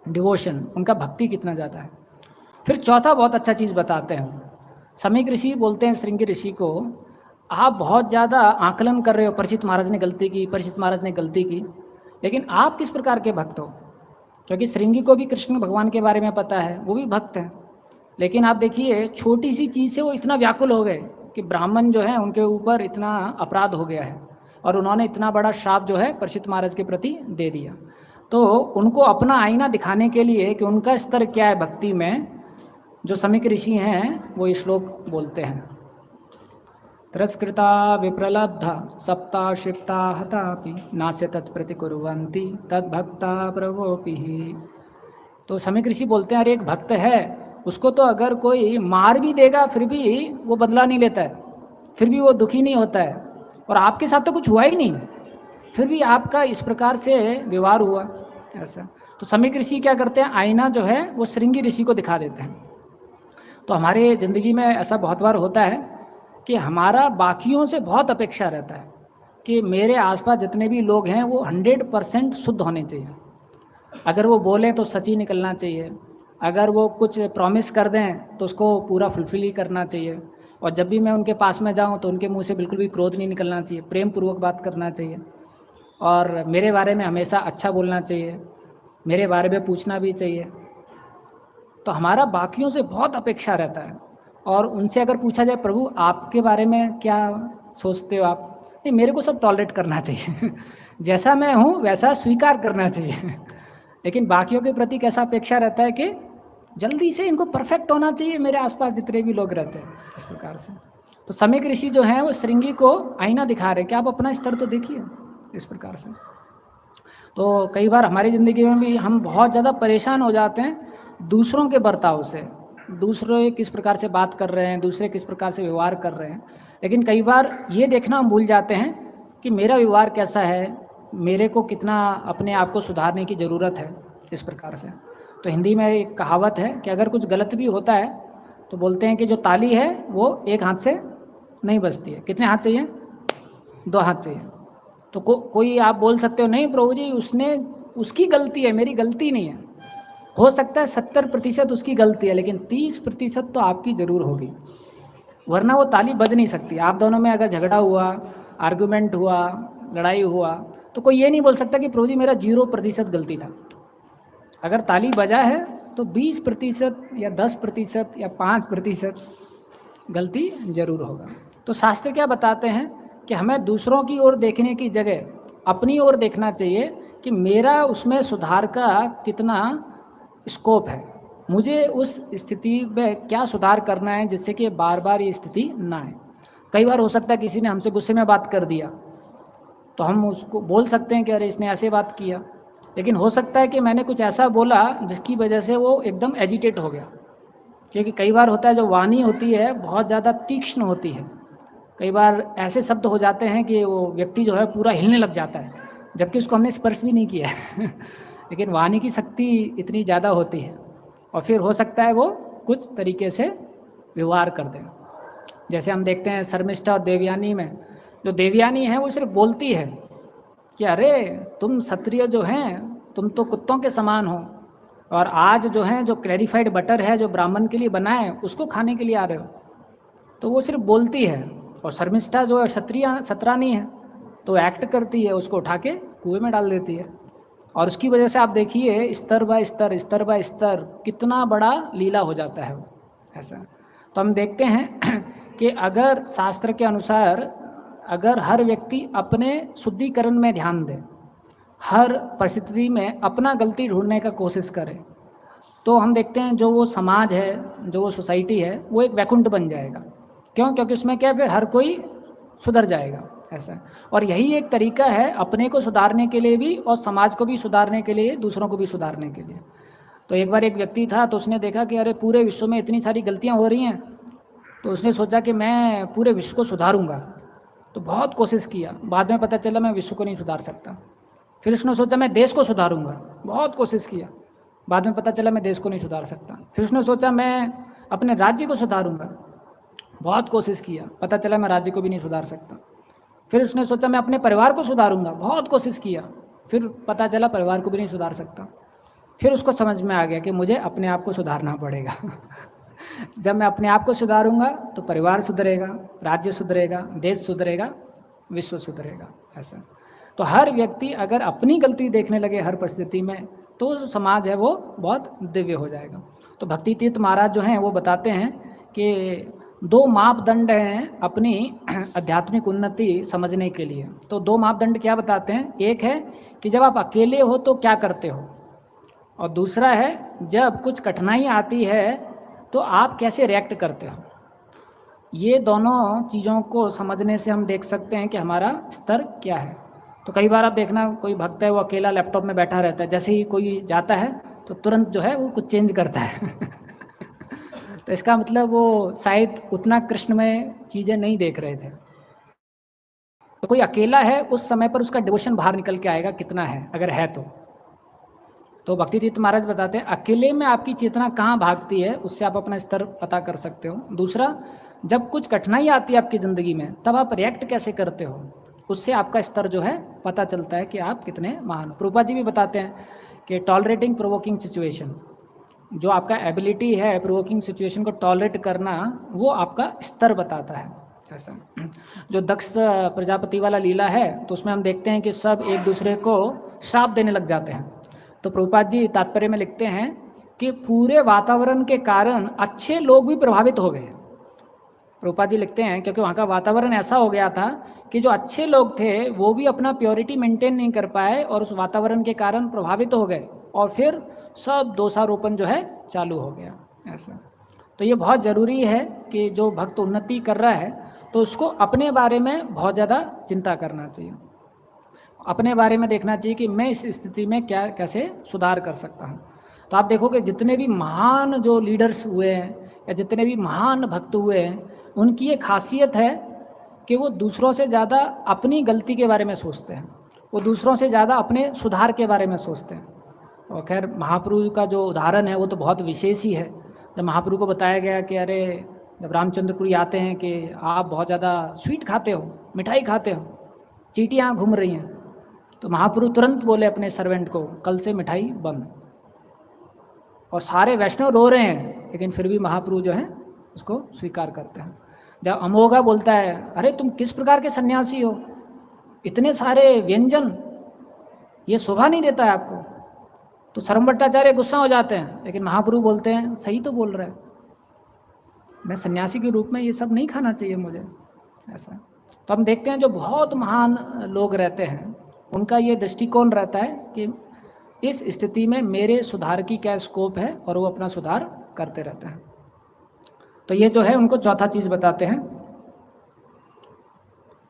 डिवोशन, उनका भक्ति कितना ज़्यादा है। फिर चौथा बहुत अच्छा चीज़ बताते हैं, समीक ऋषि बोलते हैं श्रृंगी ऋषि को, आप बहुत ज़्यादा आकलन कर रहे हो, परीक्षित महाराज ने गलती की, परीक्षित महाराज ने गलती की, लेकिन आप किस प्रकार के भक्त हो। क्योंकि श्रृंगी को भी कृष्ण भगवान के बारे में पता है, वो भी भक्त हैं, लेकिन आप देखिए छोटी सी चीज़ से वो इतना व्याकुल हो गए कि ब्राह्मण जो है उनके ऊपर इतना अपराध हो गया है। और उन्होंने इतना बड़ा श्राप जो है परीक्षित महाराज के प्रति दे दिया। तो उनको अपना आईना दिखाने के लिए कि उनका स्तर क्या है भक्ति में, जो समीक ऋषि हैं वो ये श्लोक बोलते हैं। तिरस्कृता विप्रलब्धा सप्ता क्षिप्ता हतापि नास्य तत्प्रतिकुर्वन्ति तद्भक्ता प्रवोपि। तो समीक ऋषि बोलते हैं, अरे एक भक्त है, उसको तो अगर कोई मार भी देगा फिर भी वो बदला नहीं लेता है, फिर भी वो दुखी नहीं होता है, और आपके साथ तो कुछ हुआ ही नहीं, फिर भी आपका इस प्रकार से व्यवहार हुआ ऐसा। तो समीक ऋषि क्या करते हैं, आईना जो है वो श्रृंगी ऋषि को दिखा देते हैं। तो हमारे ज़िंदगी में ऐसा बहुत बार होता है कि हमारा बाकियों से बहुत अपेक्षा रहता है कि मेरे आसपास जितने भी लोग हैं वो 100% शुद्ध होने चाहिए। अगर वो बोलें तो सच ही निकलना चाहिए, अगर वो कुछ प्रॉमिस कर दें तो उसको पूरा फुलफिल ही करना चाहिए, और जब भी मैं उनके पास में जाऊं तो उनके मुंह से बिल्कुल भी क्रोध नहीं निकलना चाहिए, प्रेम पूर्वक बात करना चाहिए, और मेरे बारे में हमेशा अच्छा बोलना चाहिए, मेरे बारे में पूछना भी चाहिए। तो हमारा बाकियों से बहुत अपेक्षा रहता है, और उनसे अगर पूछा जाए प्रभु आपके बारे में क्या सोचते हो आप, नहीं मेरे को सब टॉलरेट करना चाहिए जैसा मैं हूँ वैसा स्वीकार करना चाहिए लेकिन बाकियों के प्रति कैसा अपेक्षा रहता है कि जल्दी से इनको परफेक्ट होना चाहिए, मेरे आसपास जितने भी लोग रहते हैं इस प्रकार से। तो समीक ऋषि जो हैं वो श्रृंगी को आईना दिखा रहे हैं कि आप अपना स्तर तो देखिए इस प्रकार से। तो कई बार हमारी ज़िंदगी में भी हम बहुत ज़्यादा परेशान हो जाते हैं दूसरों के बर्ताव से, दूसरे किस प्रकार से बात कर रहे हैं, दूसरे किस प्रकार से व्यवहार कर रहे हैं, लेकिन कई बार ये देखना हम भूल जाते हैं कि मेरा व्यवहार कैसा है, मेरे को कितना अपने आप को सुधारने की ज़रूरत है इस प्रकार से। तो हिंदी में एक कहावत है कि अगर कुछ गलत भी होता है तो बोलते हैं कि जो ताली है वो एक हाथ से नहीं बजती है, कितने हाथ चाहिए, 2 हाथ चाहिए। तो कोई आप बोल सकते हो नहीं प्रभु जी उसकी गलती है, मेरी गलती नहीं है। हो सकता है 70% उसकी गलती है, लेकिन 30% तो आपकी ज़रूर होगी, वरना वो ताली बज नहीं सकती। आप दोनों में अगर झगड़ा हुआ, आर्गुमेंट हुआ, लड़ाई हुआ, तो कोई ये नहीं बोल सकता कि प्रभु जी मेरा 0% गलती था। अगर ताली बजा है तो 20% या 10% या 5% गलती जरूर होगा। तो शास्त्र क्या बताते हैं कि हमें दूसरों की ओर देखने की जगह अपनी ओर देखना चाहिए कि मेरा उसमें सुधार का कितना स्कोप है, मुझे उस स्थिति में क्या सुधार करना है जिससे कि बार बार ये स्थिति ना आए। कई बार हो सकता है किसी ने हमसे गुस्से में बात कर दिया तो हम उसको बोल सकते हैं कि अरे इसने ऐसे बात किया, लेकिन हो सकता है कि मैंने कुछ ऐसा बोला जिसकी वजह से वो एकदम एजिटेट हो गया। क्योंकि कई बार होता है जो वाणी होती है बहुत ज़्यादा तीक्ष्ण होती है, कई बार ऐसे शब्द हो जाते हैं कि वो व्यक्ति जो है पूरा हिलने लग जाता है, जबकि उसको हमने स्पर्श भी नहीं किया है लेकिन वाणी की शक्ति इतनी ज़्यादा होती है, और फिर हो सकता है वो कुछ तरीके से व्यवहार कर दें। जैसे हम देखते हैं शर्मिष्ठा और देवयानी में, जो देवयानी है वो सिर्फ बोलती है कि अरे तुम क्षत्रिय जो हैं तुम तो कुत्तों के समान हो, और आज जो है जो क्लैरिफाइड बटर है जो ब्राह्मण के लिए बना है उसको खाने के लिए आ रहे हो। तो वो सिर्फ बोलती है, और शर्मिष्ठा जो है सतरानी है तो एक्ट करती है, उसको उठा के कुएं में डाल देती है। और उसकी वजह से आप देखिए स्तर बाय स्तर कितना बड़ा लीला हो जाता है वो ऐसा। तो हम देखते हैं कि अगर शास्त्र के अनुसार अगर हर व्यक्ति अपने शुद्धिकरण में ध्यान दे, हर परिस्थिति में अपना गलती ढूंढने का कोशिश करे, तो हम देखते हैं जो वो समाज है, जो वो सोसाइटी है, वो एक वैकुंठ बन जाएगा। क्यों? क्योंकि उसमें क्या, फिर हर कोई सुधर जाएगा ऐसा। और यही एक तरीका है अपने को सुधारने के लिए भी और समाज को भी सुधारने के लिए, दूसरों को भी सुधारने के लिए। तो एक बार एक व्यक्ति था तो उसने देखा कि अरे पूरे विश्व में इतनी सारी गलतियाँ हो रही हैं, तो उसने सोचा कि मैं पूरे विश्व को सुधारूंगा। तो बहुत कोशिश किया, बाद में पता चला मैं विश्व को नहीं सुधार सकता। फिर उसने सोचा मैं देश को सुधारूंगा, बहुत कोशिश किया, बाद में पता चला मैं देश को नहीं सुधार सकता। फिर उसने सोचा मैं अपने राज्य को सुधारूंगा, बहुत कोशिश किया, पता चला मैं राज्य को भी नहीं सुधार सकता। फिर उसने सोचा मैं अपने परिवार को सुधारूंगा, बहुत कोशिश किया, फिर पता चला परिवार को भी नहीं सुधार सकता। फिर उसको समझ में आ गया कि मुझे अपने आप को सुधारना पड़ेगा जब मैं अपने आप को सुधारूंगा तो परिवार सुधरेगा, राज्य सुधरेगा, देश सुधरेगा, विश्व सुधरेगा ऐसा। तो हर व्यक्ति अगर अपनी गलती देखने लगे हर परिस्थिति में, तो जो समाज है वो बहुत दिव्य हो जाएगा। तो भक्ति तीर्थ महाराज जो हैं वो बताते हैं कि दो मापदंड हैं अपनी आध्यात्मिक उन्नति समझने के लिए। तो दो मापदंड क्या बताते हैं? एक है कि जब आप अकेले हो तो क्या करते हो, और दूसरा है जब कुछ कठिनाई आती है तो आप कैसे रिएक्ट करते हो। ये दोनों चीज़ों को समझने से हम देख सकते हैं कि हमारा स्तर क्या है। तो कई बार आप देखना, कोई भक्त है वो अकेला लैपटॉप में बैठा रहता है, जैसे ही कोई जाता है तो तुरंत जो है वो कुछ चेंज करता है तो इसका मतलब वो शायद उतना कृष्ण में चीज़ें नहीं देख रहे थे। तो कोई अकेला है उस समय पर उसका डिवोशन बाहर निकल के आएगा कितना है, अगर है तो भक्ति तीर्थ महाराज बताते हैं अकेले में आपकी चेतना कहाँ भागती है, उससे आप अपना स्तर पता कर सकते हो। दूसरा, जब कुछ कठिनाई आती है आपकी ज़िंदगी में तब आप रिएक्ट कैसे करते हो, उससे आपका स्तर जो है पता चलता है कि आप कितने महान हो। प्रभुपाद जी भी बताते हैं कि टॉलरेटिंग प्रोवोकिंग सिचुएशन, जो आपका एबिलिटी है प्रोवोकिंग सिचुएशन को टॉलरेट करना, वो आपका स्तर बताता है। ऐसा जो दक्ष प्रजापति वाला लीला है तो उसमें हम देखते हैं कि सब एक दूसरे को श्राप देने लग जाते हैं। तो प्रभुपाद जी तात्पर्य में लिखते हैं कि पूरे वातावरण के कारण अच्छे लोग भी प्रभावित हो गए। प्रभुपाद जी लिखते हैं क्योंकि वहाँ का वातावरण ऐसा हो गया था कि जो अच्छे लोग थे वो भी अपना प्योरिटी मेंटेन नहीं कर पाए और उस वातावरण के कारण प्रभावित हो गए, और फिर सब दोषारोपण जो है चालू हो गया। ऐसा तो ये बहुत ज़रूरी है कि जो भक्त उन्नति कर रहा है तो उसको अपने बारे में बहुत ज़्यादा चिंता करना चाहिए, अपने बारे में देखना चाहिए कि मैं इस स्थिति में क्या कैसे सुधार कर सकता हूँ। तो आप देखोगे जितने भी महान जो लीडर्स हुए हैं या जितने भी महान भक्त हुए हैं, उनकी ये खासियत है कि वो दूसरों से ज़्यादा अपनी गलती के बारे में सोचते हैं, वो दूसरों से ज़्यादा अपने सुधार के बारे में सोचते हैं। और खैर महाप्रभु का जो उदाहरण है वो तो बहुत विशेष ही है। जब महाप्रभु को बताया गया कि अरे जब रामचंद्रपुरी आते हैं कि आप बहुत ज़्यादा स्वीट खाते हो, मिठाई खाते हो, चींटियाँ घूम रही हैं, तो महाप्रभु तुरंत बोले अपने सर्वेंट को कल से मिठाई बंद। और सारे वैष्णव रो रहे हैं लेकिन फिर भी महाप्रभु जो है उसको स्वीकार करते हैं। जब अमोघा बोलता है अरे तुम किस प्रकार के सन्यासी हो, इतने सारे व्यंजन, ये शोभा नहीं देता है आपको, तो शर्म भट्टाचार्य गुस्सा हो जाते हैं, लेकिन महाप्रभु बोलते हैं सही तो बोल रहे हैं, मैं सन्यासी के रूप में ये सब नहीं खाना चाहिए मुझे। ऐसा तो हम देखते हैं जो बहुत महान लोग रहते हैं उनका ये दृष्टिकोण रहता है कि इस स्थिति में मेरे सुधार की क्या स्कोप है, और वो अपना सुधार करते रहते हैं। तो ये जो है उनको चौथा चीज़ बताते हैं।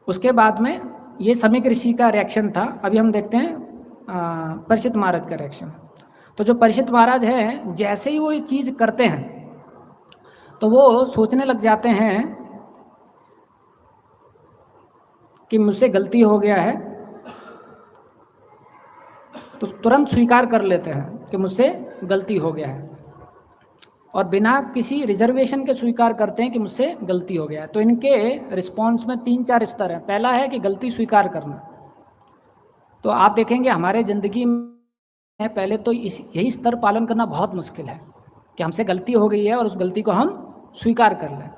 उसके बाद में ये समीक ऋषि का रिएक्शन था। अभी हम देखते हैं परीक्षित महाराज का रिएक्शन। तो जो परीक्षित महाराज हैं जैसे ही वो ये चीज़ करते हैं तो वो सोचने लग जाते हैं कि मुझसे गलती हो गया है, तो तुरंत स्वीकार कर लेते हैं कि मुझसे गलती हो गया है, और बिना किसी रिजर्वेशन के स्वीकार करते हैं कि मुझसे गलती हो गया है। तो इनके रिस्पॉन्स में 3-4 स्तर हैं। पहला है कि गलती स्वीकार करना। तो आप देखेंगे हमारे ज़िंदगी में पहले तो यही स्तर पालन करना बहुत मुश्किल है कि हमसे गलती हो गई है और उस गलती को हम स्वीकार कर लें।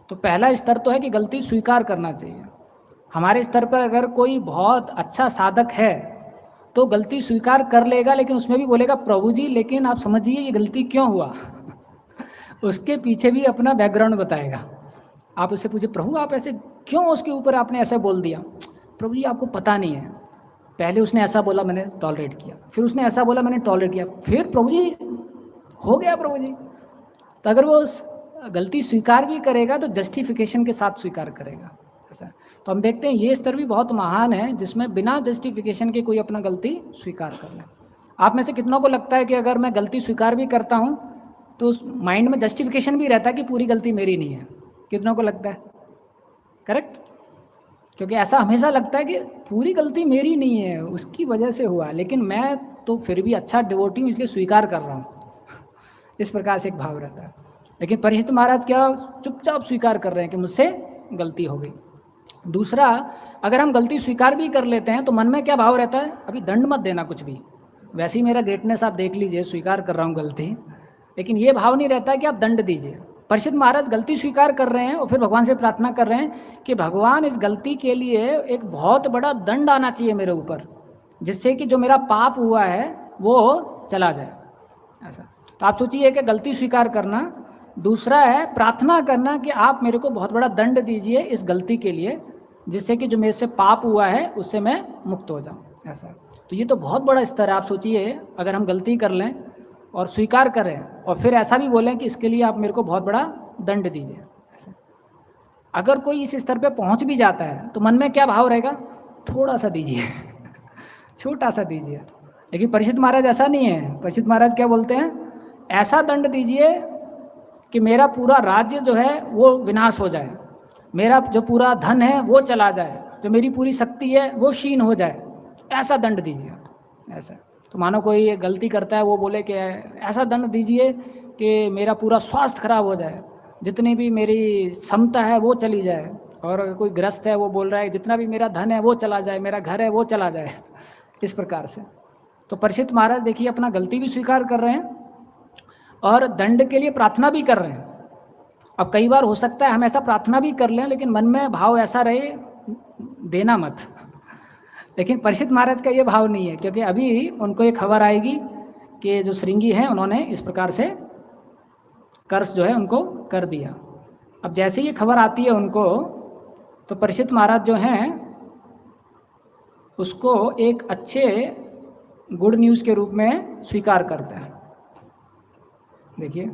तो पहला स्तर तो है कि गलती स्वीकार करना चाहिए। हमारे स्तर पर अगर कोई बहुत अच्छा साधक है तो गलती स्वीकार कर लेगा, लेकिन उसमें भी बोलेगा प्रभु जी लेकिन आप समझिए ये गलती क्यों हुआ उसके पीछे भी अपना बैकग्राउंड बताएगा। आप उससे पूछे प्रभु आप ऐसे क्यों, उसके ऊपर आपने ऐसा बोल दिया, प्रभु जी आपको पता नहीं है, पहले उसने ऐसा बोला मैंने टॉलरेट किया, फिर उसने ऐसा बोला मैंने टॉलरेट किया, फिर प्रभु जी हो गया प्रभु जी। तो अगर वो गलती स्वीकार भी करेगा तो जस्टिफिकेशन के साथ स्वीकार करेगा। ऐसा तो हम देखते हैं ये स्तर भी बहुत महान है जिसमें बिना जस्टिफिकेशन के कोई अपना गलती स्वीकार कर ले। आप में से कितनों को लगता है कि अगर मैं गलती स्वीकार भी करता हूँ तो उस माइंड में जस्टिफिकेशन भी रहता है कि पूरी गलती मेरी नहीं है? कितनों को लगता है? करेक्ट? क्योंकि ऐसा हमेशा लगता है कि पूरी गलती मेरी नहीं है, उसकी वजह से हुआ, लेकिन मैं तो फिर भी अच्छा डिवोटी हूँ इसलिए स्वीकार कर रहा हूँ इस प्रकार से एक भाव रहता है। लेकिन परीक्षित महाराज क्या चुपचाप स्वीकार कर रहे हैं कि मुझसे गलती हो गई। दूसरा, अगर हम गलती स्वीकार भी कर लेते हैं तो मन में क्या भाव रहता है, अभी दंड मत देना कुछ भी, वैसे ही मेरा ग्रेटनेस आप देख लीजिए, स्वीकार कर रहा हूँ गलती, लेकिन ये भाव नहीं रहता है कि आप दंड दीजिए। परीक्षित महाराज गलती स्वीकार कर रहे हैं और फिर भगवान से प्रार्थना कर रहे हैं कि भगवान इस गलती के लिए एक बहुत बड़ा दंड आना चाहिए मेरे ऊपर, जिससे कि जो मेरा पाप हुआ है वो चला जाए। ऐसा तो आप सोचिए कि गलती स्वीकार करना दूसरा है प्रार्थना करना कि आप मेरे को बहुत बड़ा दंड दीजिए इस गलती के लिए, जिससे कि जो मेरे से पाप हुआ है उससे मैं मुक्त हो जाऊँ, ऐसा। तो ये तो बहुत बड़ा स्तर है। आप सोचिए, अगर हम गलती कर लें और स्वीकार करें और फिर ऐसा भी बोलें कि इसके लिए आप मेरे को बहुत बड़ा दंड दीजिए, ऐसा। अगर कोई इस स्तर पे पहुंच भी जाता है तो मन में क्या भाव रहेगा? थोड़ा सा दीजिए छोटा सा दीजिए। लेकिन परीक्षित महाराज ऐसा नहीं है। परीक्षित महाराज क्या बोलते हैं? ऐसा दंड दीजिए कि मेरा पूरा राज्य जो है वो विनाश हो जाए, मेरा जो पूरा धन है वो चला जाए, जो मेरी पूरी शक्ति है वो क्षीण हो जाए, ऐसा दंड दीजिए, ऐसा। तो मानो कोई गलती करता है, वो बोले कि ऐसा दंड दीजिए कि मेरा पूरा स्वास्थ्य खराब हो जाए, जितनी भी मेरी क्षमता है वो चली जाए। और कोई ग्रस्त है, वो बोल रहा है जितना भी मेरा धन है वो चला जाए, मेरा घर है वो चला जाए, इस प्रकार से। तो परीक्षित महाराज देखिए अपना गलती भी स्वीकार कर रहे हैं और दंड के लिए प्रार्थना भी कर रहे हैं। अब कई बार हो सकता है हम ऐसा प्रार्थना भी कर लें लेकिन मन में भाव ऐसा रहे, देना मत। लेकिन परीक्षित महाराज का ये भाव नहीं है, क्योंकि अभी उनको एक खबर आएगी कि जो श्रृंगी हैं उन्होंने इस प्रकार से कर्ज जो है उनको कर दिया। अब जैसे ये खबर आती है उनको, तो परीक्षित महाराज जो हैं उसको एक अच्छे गुड न्यूज़ के रूप में स्वीकार करते हैं। देखिए,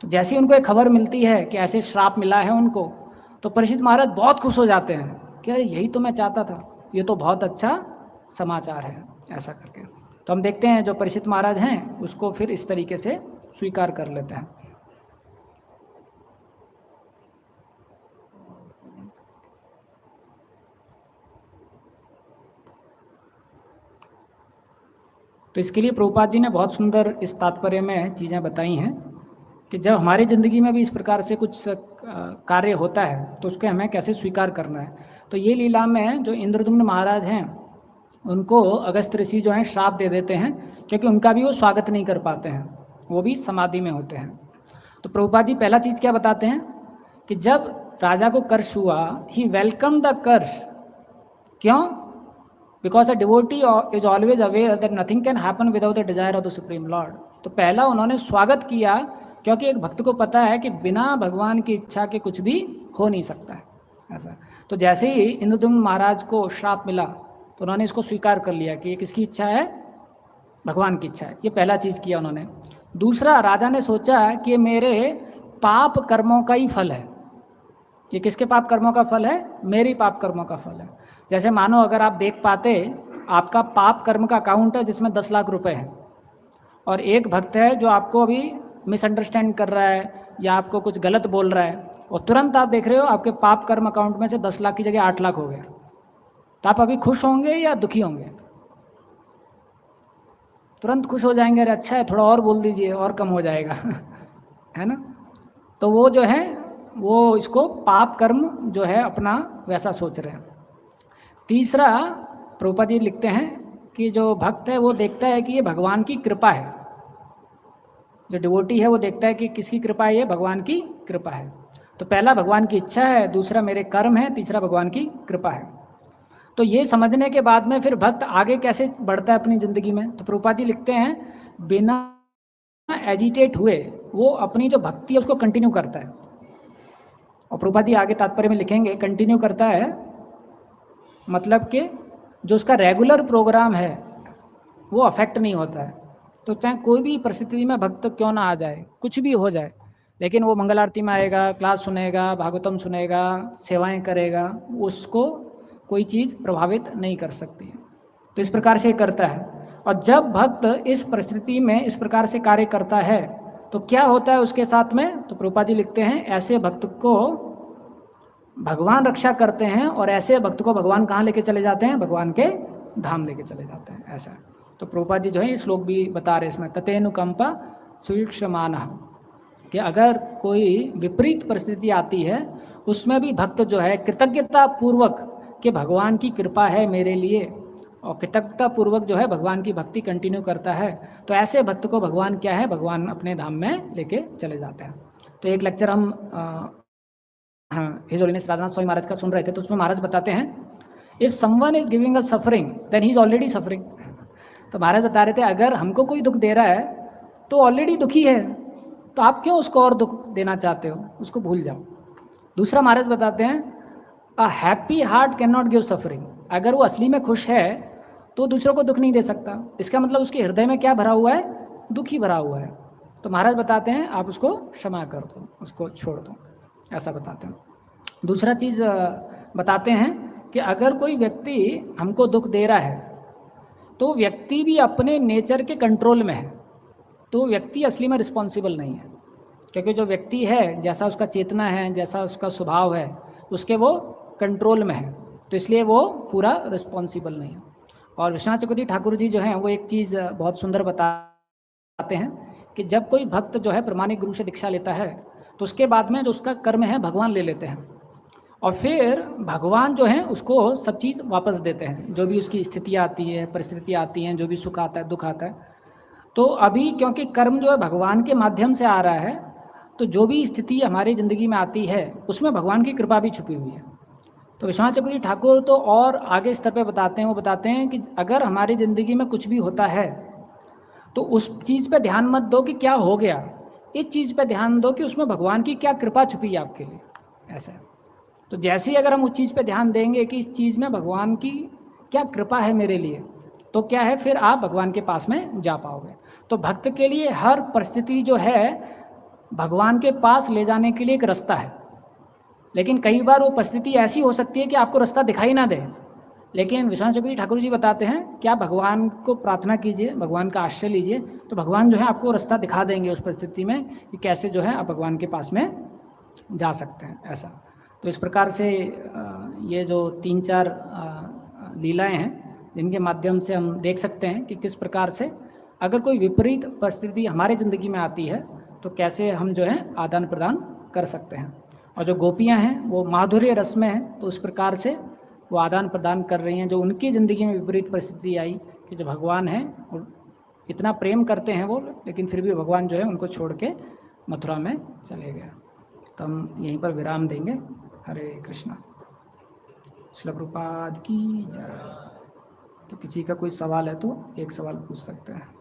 तो जैसे ही उनको एक खबर मिलती है कि ऐसे श्राप मिला है उनको, तो परीक्षित महाराज बहुत खुश हो जाते हैं कि अरे यही तो मैं चाहता था, ये तो बहुत अच्छा समाचार है, ऐसा करके। तो हम देखते हैं जो परीक्षित महाराज हैं उसको फिर इस तरीके से स्वीकार कर लेते हैं। तो इसके लिए प्रभुपाद जी ने बहुत सुंदर इस तात्पर्य में चीज़ें बताई हैं कि जब हमारी ज़िंदगी में भी इस प्रकार से कुछ कार्य होता है तो उसको हमें कैसे स्वीकार करना है। तो ये लीला में जो इंद्रदुम्न महाराज हैं उनको अगस्त ऋषि जो हैं श्राप दे देते हैं, क्योंकि उनका भी वो स्वागत नहीं कर पाते हैं, वो भी समाधि में होते हैं। तो प्रभुपाद जी पहला चीज़ क्या बताते हैं कि जब राजा को कर्ष हुआ, ही वेलकम द कर्ष। क्यों? Because a devotee is always aware that nothing can happen without the desire of the supreme Lord. तो पहला उन्होंने स्वागत किया, क्योंकि एक भक्त को पता है कि बिना भगवान की इच्छा के कुछ भी हो नहीं सकता है, ऐसा। तो जैसे ही इंद्रदुम्न महाराज को श्राप मिला तो उन्होंने इसको स्वीकार कर लिया कि ये किसकी इच्छा है? भगवान की इच्छा है। ये पहला चीज़ किया उन्होंने। दूसरा, राजा ने सोचा कि ये मेरे पाप कर्मों का ही फल है। ये किसके पाप कर्मों का फल है? मेरी पाप कर्मों का फल है। जैसे मानो अगर आप देख पाते, आपका पाप कर्म का अकाउंट है जिसमें 10 लाख रुपए हैं, और एक भक्त है जो आपको अभी मिसअंडरस्टैंड कर रहा है या आपको कुछ गलत बोल रहा है, और तुरंत आप देख रहे हो आपके पाप कर्म अकाउंट में से 10 लाख की जगह 8 लाख हो गया, तो आप अभी खुश होंगे या दुखी होंगे? तुरंत खुश हो जाएंगे, अरे अच्छा है थोड़ा और बोल दीजिए और कम हो जाएगा है ना। तो वो जो है वो इसको पाप कर्म जो है अपना वैसा सोच रहे हैं। तीसरा, प्रभुपाद जी लिखते हैं कि जो भक्त है वो देखता है कि ये भगवान की कृपा है। जो डिवोटी है वो देखता है कि किसकी कृपा है? ये भगवान की कृपा है। तो पहला भगवान की इच्छा है, दूसरा मेरे कर्म है, तीसरा भगवान की कृपा है। तो ये समझने के बाद में फिर भक्त आगे कैसे बढ़ता है अपनी ज़िंदगी में? तो प्रभुपाद जी लिखते हैं, बिना एजिटेट हुए वो अपनी जो भक्ति है उसको कंटिन्यू करता है। और प्रभुपाद जी आगे तात्पर्य में लिखेंगे, कंटिन्यू करता है मतलब कि जो उसका रेगुलर प्रोग्राम है वो अफेक्ट नहीं होता है। तो चाहे कोई भी परिस्थिति में भक्त क्यों ना आ जाए, कुछ भी हो जाए, लेकिन वो मंगल आरती में आएगा, क्लास सुनेगा, भागवतम सुनेगा, सेवाएं करेगा, उसको कोई चीज़ प्रभावित नहीं कर सकती है। तो इस प्रकार से करता है। और जब भक्त इस परिस्थिति में इस प्रकार से कार्य करता है तो क्या होता है उसके साथ में? तो प्रभुपाद जी लिखते हैं, ऐसे भक्त को भगवान रक्षा करते हैं, और ऐसे भक्त को भगवान कहाँ लेके चले जाते हैं? भगवान के धाम लेके चले जाते हैं, ऐसा। तो प्रभुपाद जी जो है ये श्लोक भी बता रहे इसमें, ततेनुकंपा सुवीक्षमानः, कि अगर कोई विपरीत परिस्थिति आती है उसमें भी भक्त जो है कृतज्ञता पूर्वक कि भगवान की कृपा है मेरे लिए, और कृतज्ञता पूर्वक जो है भगवान की भक्ति कंटिन्यू करता है, तो ऐसे भक्त को भगवान क्या है? भगवान अपने धाम में लेके चले जाते हैं। तो एक लेक्चर हम हाँ हिज होलीनेस राधानाथ स्वामी महाराज का सुन रहे थे, तो उसमें महाराज बताते हैं, if someone is giving a suffering then he is already suffering. तो महाराज बता रहे थे अगर हमको कोई दुख दे रहा है तो ऑलरेडी दुखी है, तो आप क्यों उसको और दुख देना चाहते हो? उसको भूल जाओ। दूसरा महाराज बताते हैं, a happy heart can not give suffering. अगर वो असली में खुश है तो दूसरों को दुख नहीं दे सकता। इसका मतलब उसके हृदय में क्या भरा हुआ है? दुख ही भरा हुआ है। तो महाराज बताते हैं आप उसको क्षमा कर दो, उसको छोड़ दो, ऐसा बताते हैं। दूसरा चीज़ बताते हैं कि अगर कोई व्यक्ति हमको दुख दे रहा है तो व्यक्ति भी अपने नेचर के कंट्रोल में है, तो व्यक्ति असली में रिस्पॉन्सिबल नहीं है। क्योंकि जो व्यक्ति है, जैसा उसका चेतना है, जैसा उसका स्वभाव है, उसके वो कंट्रोल में है, तो इसलिए वो पूरा रिस्पॉन्सिबल नहीं है। और विश्वनाथ चक्रवर्ती ठाकुर जी जो हैं वो एक चीज़ बहुत सुंदर बताते हैं कि जब कोई भक्त जो है प्रमाणिक गुरु से दीक्षा लेता है तो उसके बाद में जो उसका कर्म है भगवान ले लेते हैं, और फिर भगवान जो है उसको सब चीज़ वापस देते हैं। जो भी उसकी स्थितियाँ आती है, परिस्थितियाँ आती हैं, जो भी सुख आता है, दुख आता है, तो अभी क्योंकि कर्म जो है भगवान के माध्यम से आ रहा है, तो जो भी स्थिति हमारी ज़िंदगी में आती है उसमें भगवान की कृपा भी छुपी हुई है। तो विश्वनाथ चक्रवर्ती ठाकुर तो और आगे स्तर पे बताते हैं, वो बताते हैं कि अगर हमारी ज़िंदगी में कुछ भी होता है तो उस चीज़ पे ध्यान मत दो कि क्या हो गया, इस चीज़ पे ध्यान दो कि उसमें भगवान की क्या कृपा छुपी है आपके लिए। ऐसा है। तो जैसे ही अगर हम उस चीज़ पे ध्यान देंगे कि इस चीज़ में भगवान की क्या कृपा है मेरे लिए, तो क्या है, फिर आप भगवान के पास में जा पाओगे। तो भक्त के लिए हर परिस्थिति जो है भगवान के पास ले जाने के लिए एक रास्ता है। लेकिन कई बार वो परिस्थिति ऐसी हो सकती है कि आपको रास्ता दिखाई ना दे, लेकिन विश्वनाथ चक्रवर्ती ठाकुर जी बताते हैं कि आप भगवान को प्रार्थना कीजिए, भगवान का आश्रय लीजिए, तो भगवान जो है आपको रास्ता दिखा देंगे उस परिस्थिति में कि कैसे जो है आप भगवान के पास में जा सकते हैं। ऐसा। तो इस प्रकार से ये जो 3-4 लीलाएं हैं जिनके माध्यम से हम देख सकते हैं कि किस प्रकार से अगर कोई विपरीत परिस्थिति हमारे ज़िंदगी में आती है तो कैसे हम जो है आदान प्रदान कर सकते हैं। और जो गोपियां हैं वो माधुर्य रस में हैं, तो उस प्रकार से वो आदान प्रदान कर रही हैं। जो उनकी ज़िंदगी में विपरीत परिस्थिति आई कि जो भगवान है और इतना प्रेम करते हैं वो, लेकिन फिर भी भगवान जो है उनको छोड़ के मथुरा में चले गए। तो हम यहीं पर विराम देंगे। हरे कृष्णा। श्रील प्रभुपाद की जय। तो किसी का कोई सवाल है तो एक सवाल पूछ सकते हैं।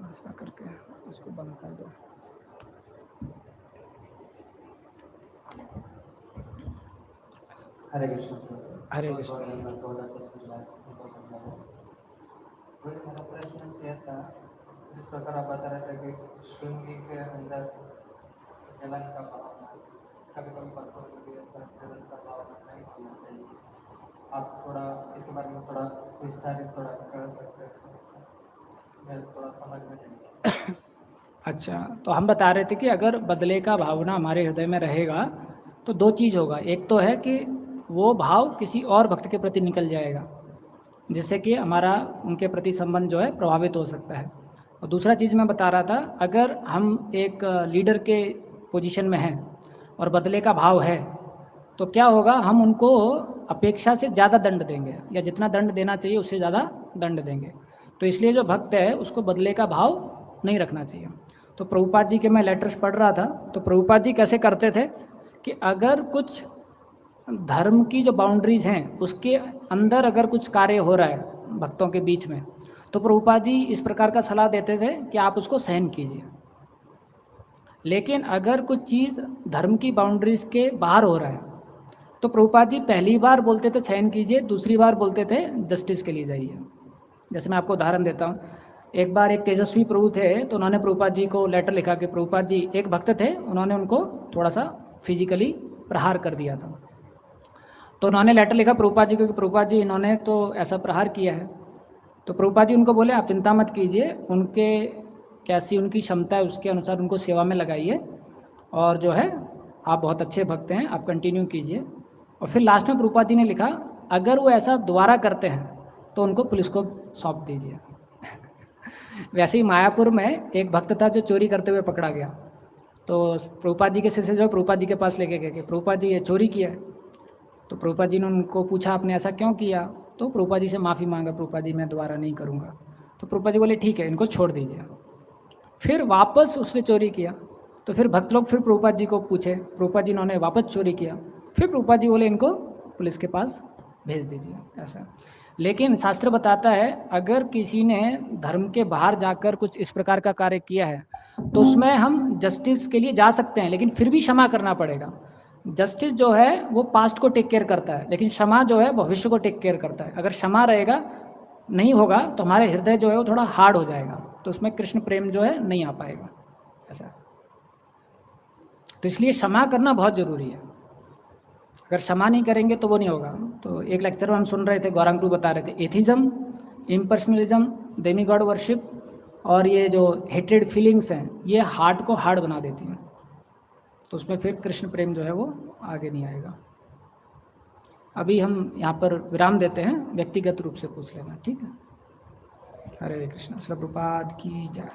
ऐसा करके इसको बंद कर दो। हरे कृष्ण। हरे कृष्ण। मेरा प्रश्न यह था, जिस प्रकार आप बता रहे थे कि श्रृंगी के अंदर जलन का भाव, कभी कभी पत्थर में भी ऐसा जलन का भाव नहीं होना चाहिए। आप थोड़ा इसके बारे में थोड़ा विस्तारित थोड़ा कर सकते हैं? मैं थोड़ा समझ में नहीं। अच्छा, तो हम बता रहे थे कि अगर बदले का भावना हमारे हृदय में रहेगा तो दो चीज़ होगा। एक तो है कि वो भाव किसी और भक्त के प्रति निकल जाएगा, जिससे कि हमारा उनके प्रति संबंध जो है प्रभावित हो सकता है। और दूसरा चीज़ मैं बता रहा था, अगर हम एक लीडर के पोजीशन में हैं और बदले का भाव है तो क्या होगा, हम उनको अपेक्षा से ज़्यादा दंड देंगे, या जितना दंड देना चाहिए उससे ज़्यादा दंड देंगे। तो इसलिए जो भक्त है उसको बदले का भाव नहीं रखना चाहिए। तो प्रभुपाद जी के मैं लेटर्स पढ़ रहा था, तो प्रभुपाद जी कैसे करते थे कि अगर कुछ धर्म की जो बाउंड्रीज हैं उसके अंदर अगर कुछ कार्य हो रहा है भक्तों के बीच में, तो प्रभुपाद जी इस प्रकार का सलाह देते थे कि आप उसको सहन कीजिए। लेकिन अगर कुछ चीज़ धर्म की बाउंड्रीज के बाहर हो रहा है तो प्रभुपाद जी पहली बार बोलते थे सहन कीजिए, दूसरी बार बोलते थे जस्टिस के लिए जाइए। जैसे मैं आपको उदाहरण देता हूँ, एक बार एक तेजस्वी प्रभु थे, तो उन्होंने प्रभुपाद जी को लेटर लिखा कि प्रभुपाद जी, एक भक्त थे, उन्होंने उनको थोड़ा सा फिजिकली प्रहार कर दिया था। तो उन्होंने लेटर लिखा प्रभुपाद जी को कि प्रभुपाद जी इन्होंने तो ऐसा प्रहार किया है। तो प्रभुपाद जी उनको बोले आप चिंता मत कीजिए, उनके कैसी उनकी क्षमता है उसके अनुसार उनको सेवा में लगाइए, और जो है आप बहुत अच्छे भक्त हैं, आप कंटिन्यू कीजिए। और फिर लास्ट में प्रभुपाद जी ने लिखा, अगर वो ऐसा दोबारा करते हैं तो उनको पुलिस को सौंप दीजिए। वैसे ही मायापुर में एक भक्त था जो चोरी करते हुए पकड़ा गया, तो प्रभुपाद जी के शिष्य जो प्रभुपाद जी के पास लेके गए कि प्रभुपाद जी ये चोरी किया है। तो प्रभुपाद जी ने उनको पूछा आपने ऐसा क्यों किया, तो प्रभुपाद जी से माफ़ी मांगा, प्रभुपाद जी मैं दोबारा नहीं करूँगा। तो प्रभुपाद जी बोले ठीक है, इनको छोड़ दीजिए। फिर वापस उसने चोरी किया, तो फिर भक्त लोग फिर प्रभुपाद जी को पूछे, प्रभुपाद जी इन्होंने वापस चोरी किया। फिर प्रभुपाद जी बोले इनको पुलिस के पास भेज दीजिए, ऐसा। लेकिन शास्त्र बताता है अगर किसी ने धर्म के बाहर जाकर कुछ इस प्रकार का कार्य किया है तो उसमें हम जस्टिस के लिए जा सकते हैं, लेकिन फिर भी क्षमा करना पड़ेगा। जस्टिस जो है वो पास्ट को टेक केयर करता है, लेकिन क्षमा जो है भविष्य को टेक केयर करता है। अगर क्षमा रहेगा नहीं होगा तो हमारे हृदय जो है वो थोड़ा हार्ड हो जाएगा, तो उसमें कृष्ण प्रेम जो है नहीं आ पाएगा, ऐसा। तो इसलिए क्षमा करना बहुत ज़रूरी है। अगर क्षमा नहीं करेंगे तो वो नहीं होगा। तो एक लेक्चर में हम सुन रहे थे, गौरांग गुरु बता रहे थे, एथिज्म, इम्पर्सनलिज्म, डेमी गॉड वर्शिप और ये जो हेटेड फीलिंग्स हैं ये हार्ट को हार्ड बना देती हैं, तो उसमें फिर कृष्ण प्रेम जो है वो आगे नहीं आएगा। अभी हम यहाँ पर विराम देते हैं, व्यक्तिगत रूप से पूछ लेना, ठीक है। हरे कृष्ण। श्रील प्रभुपाद की जय।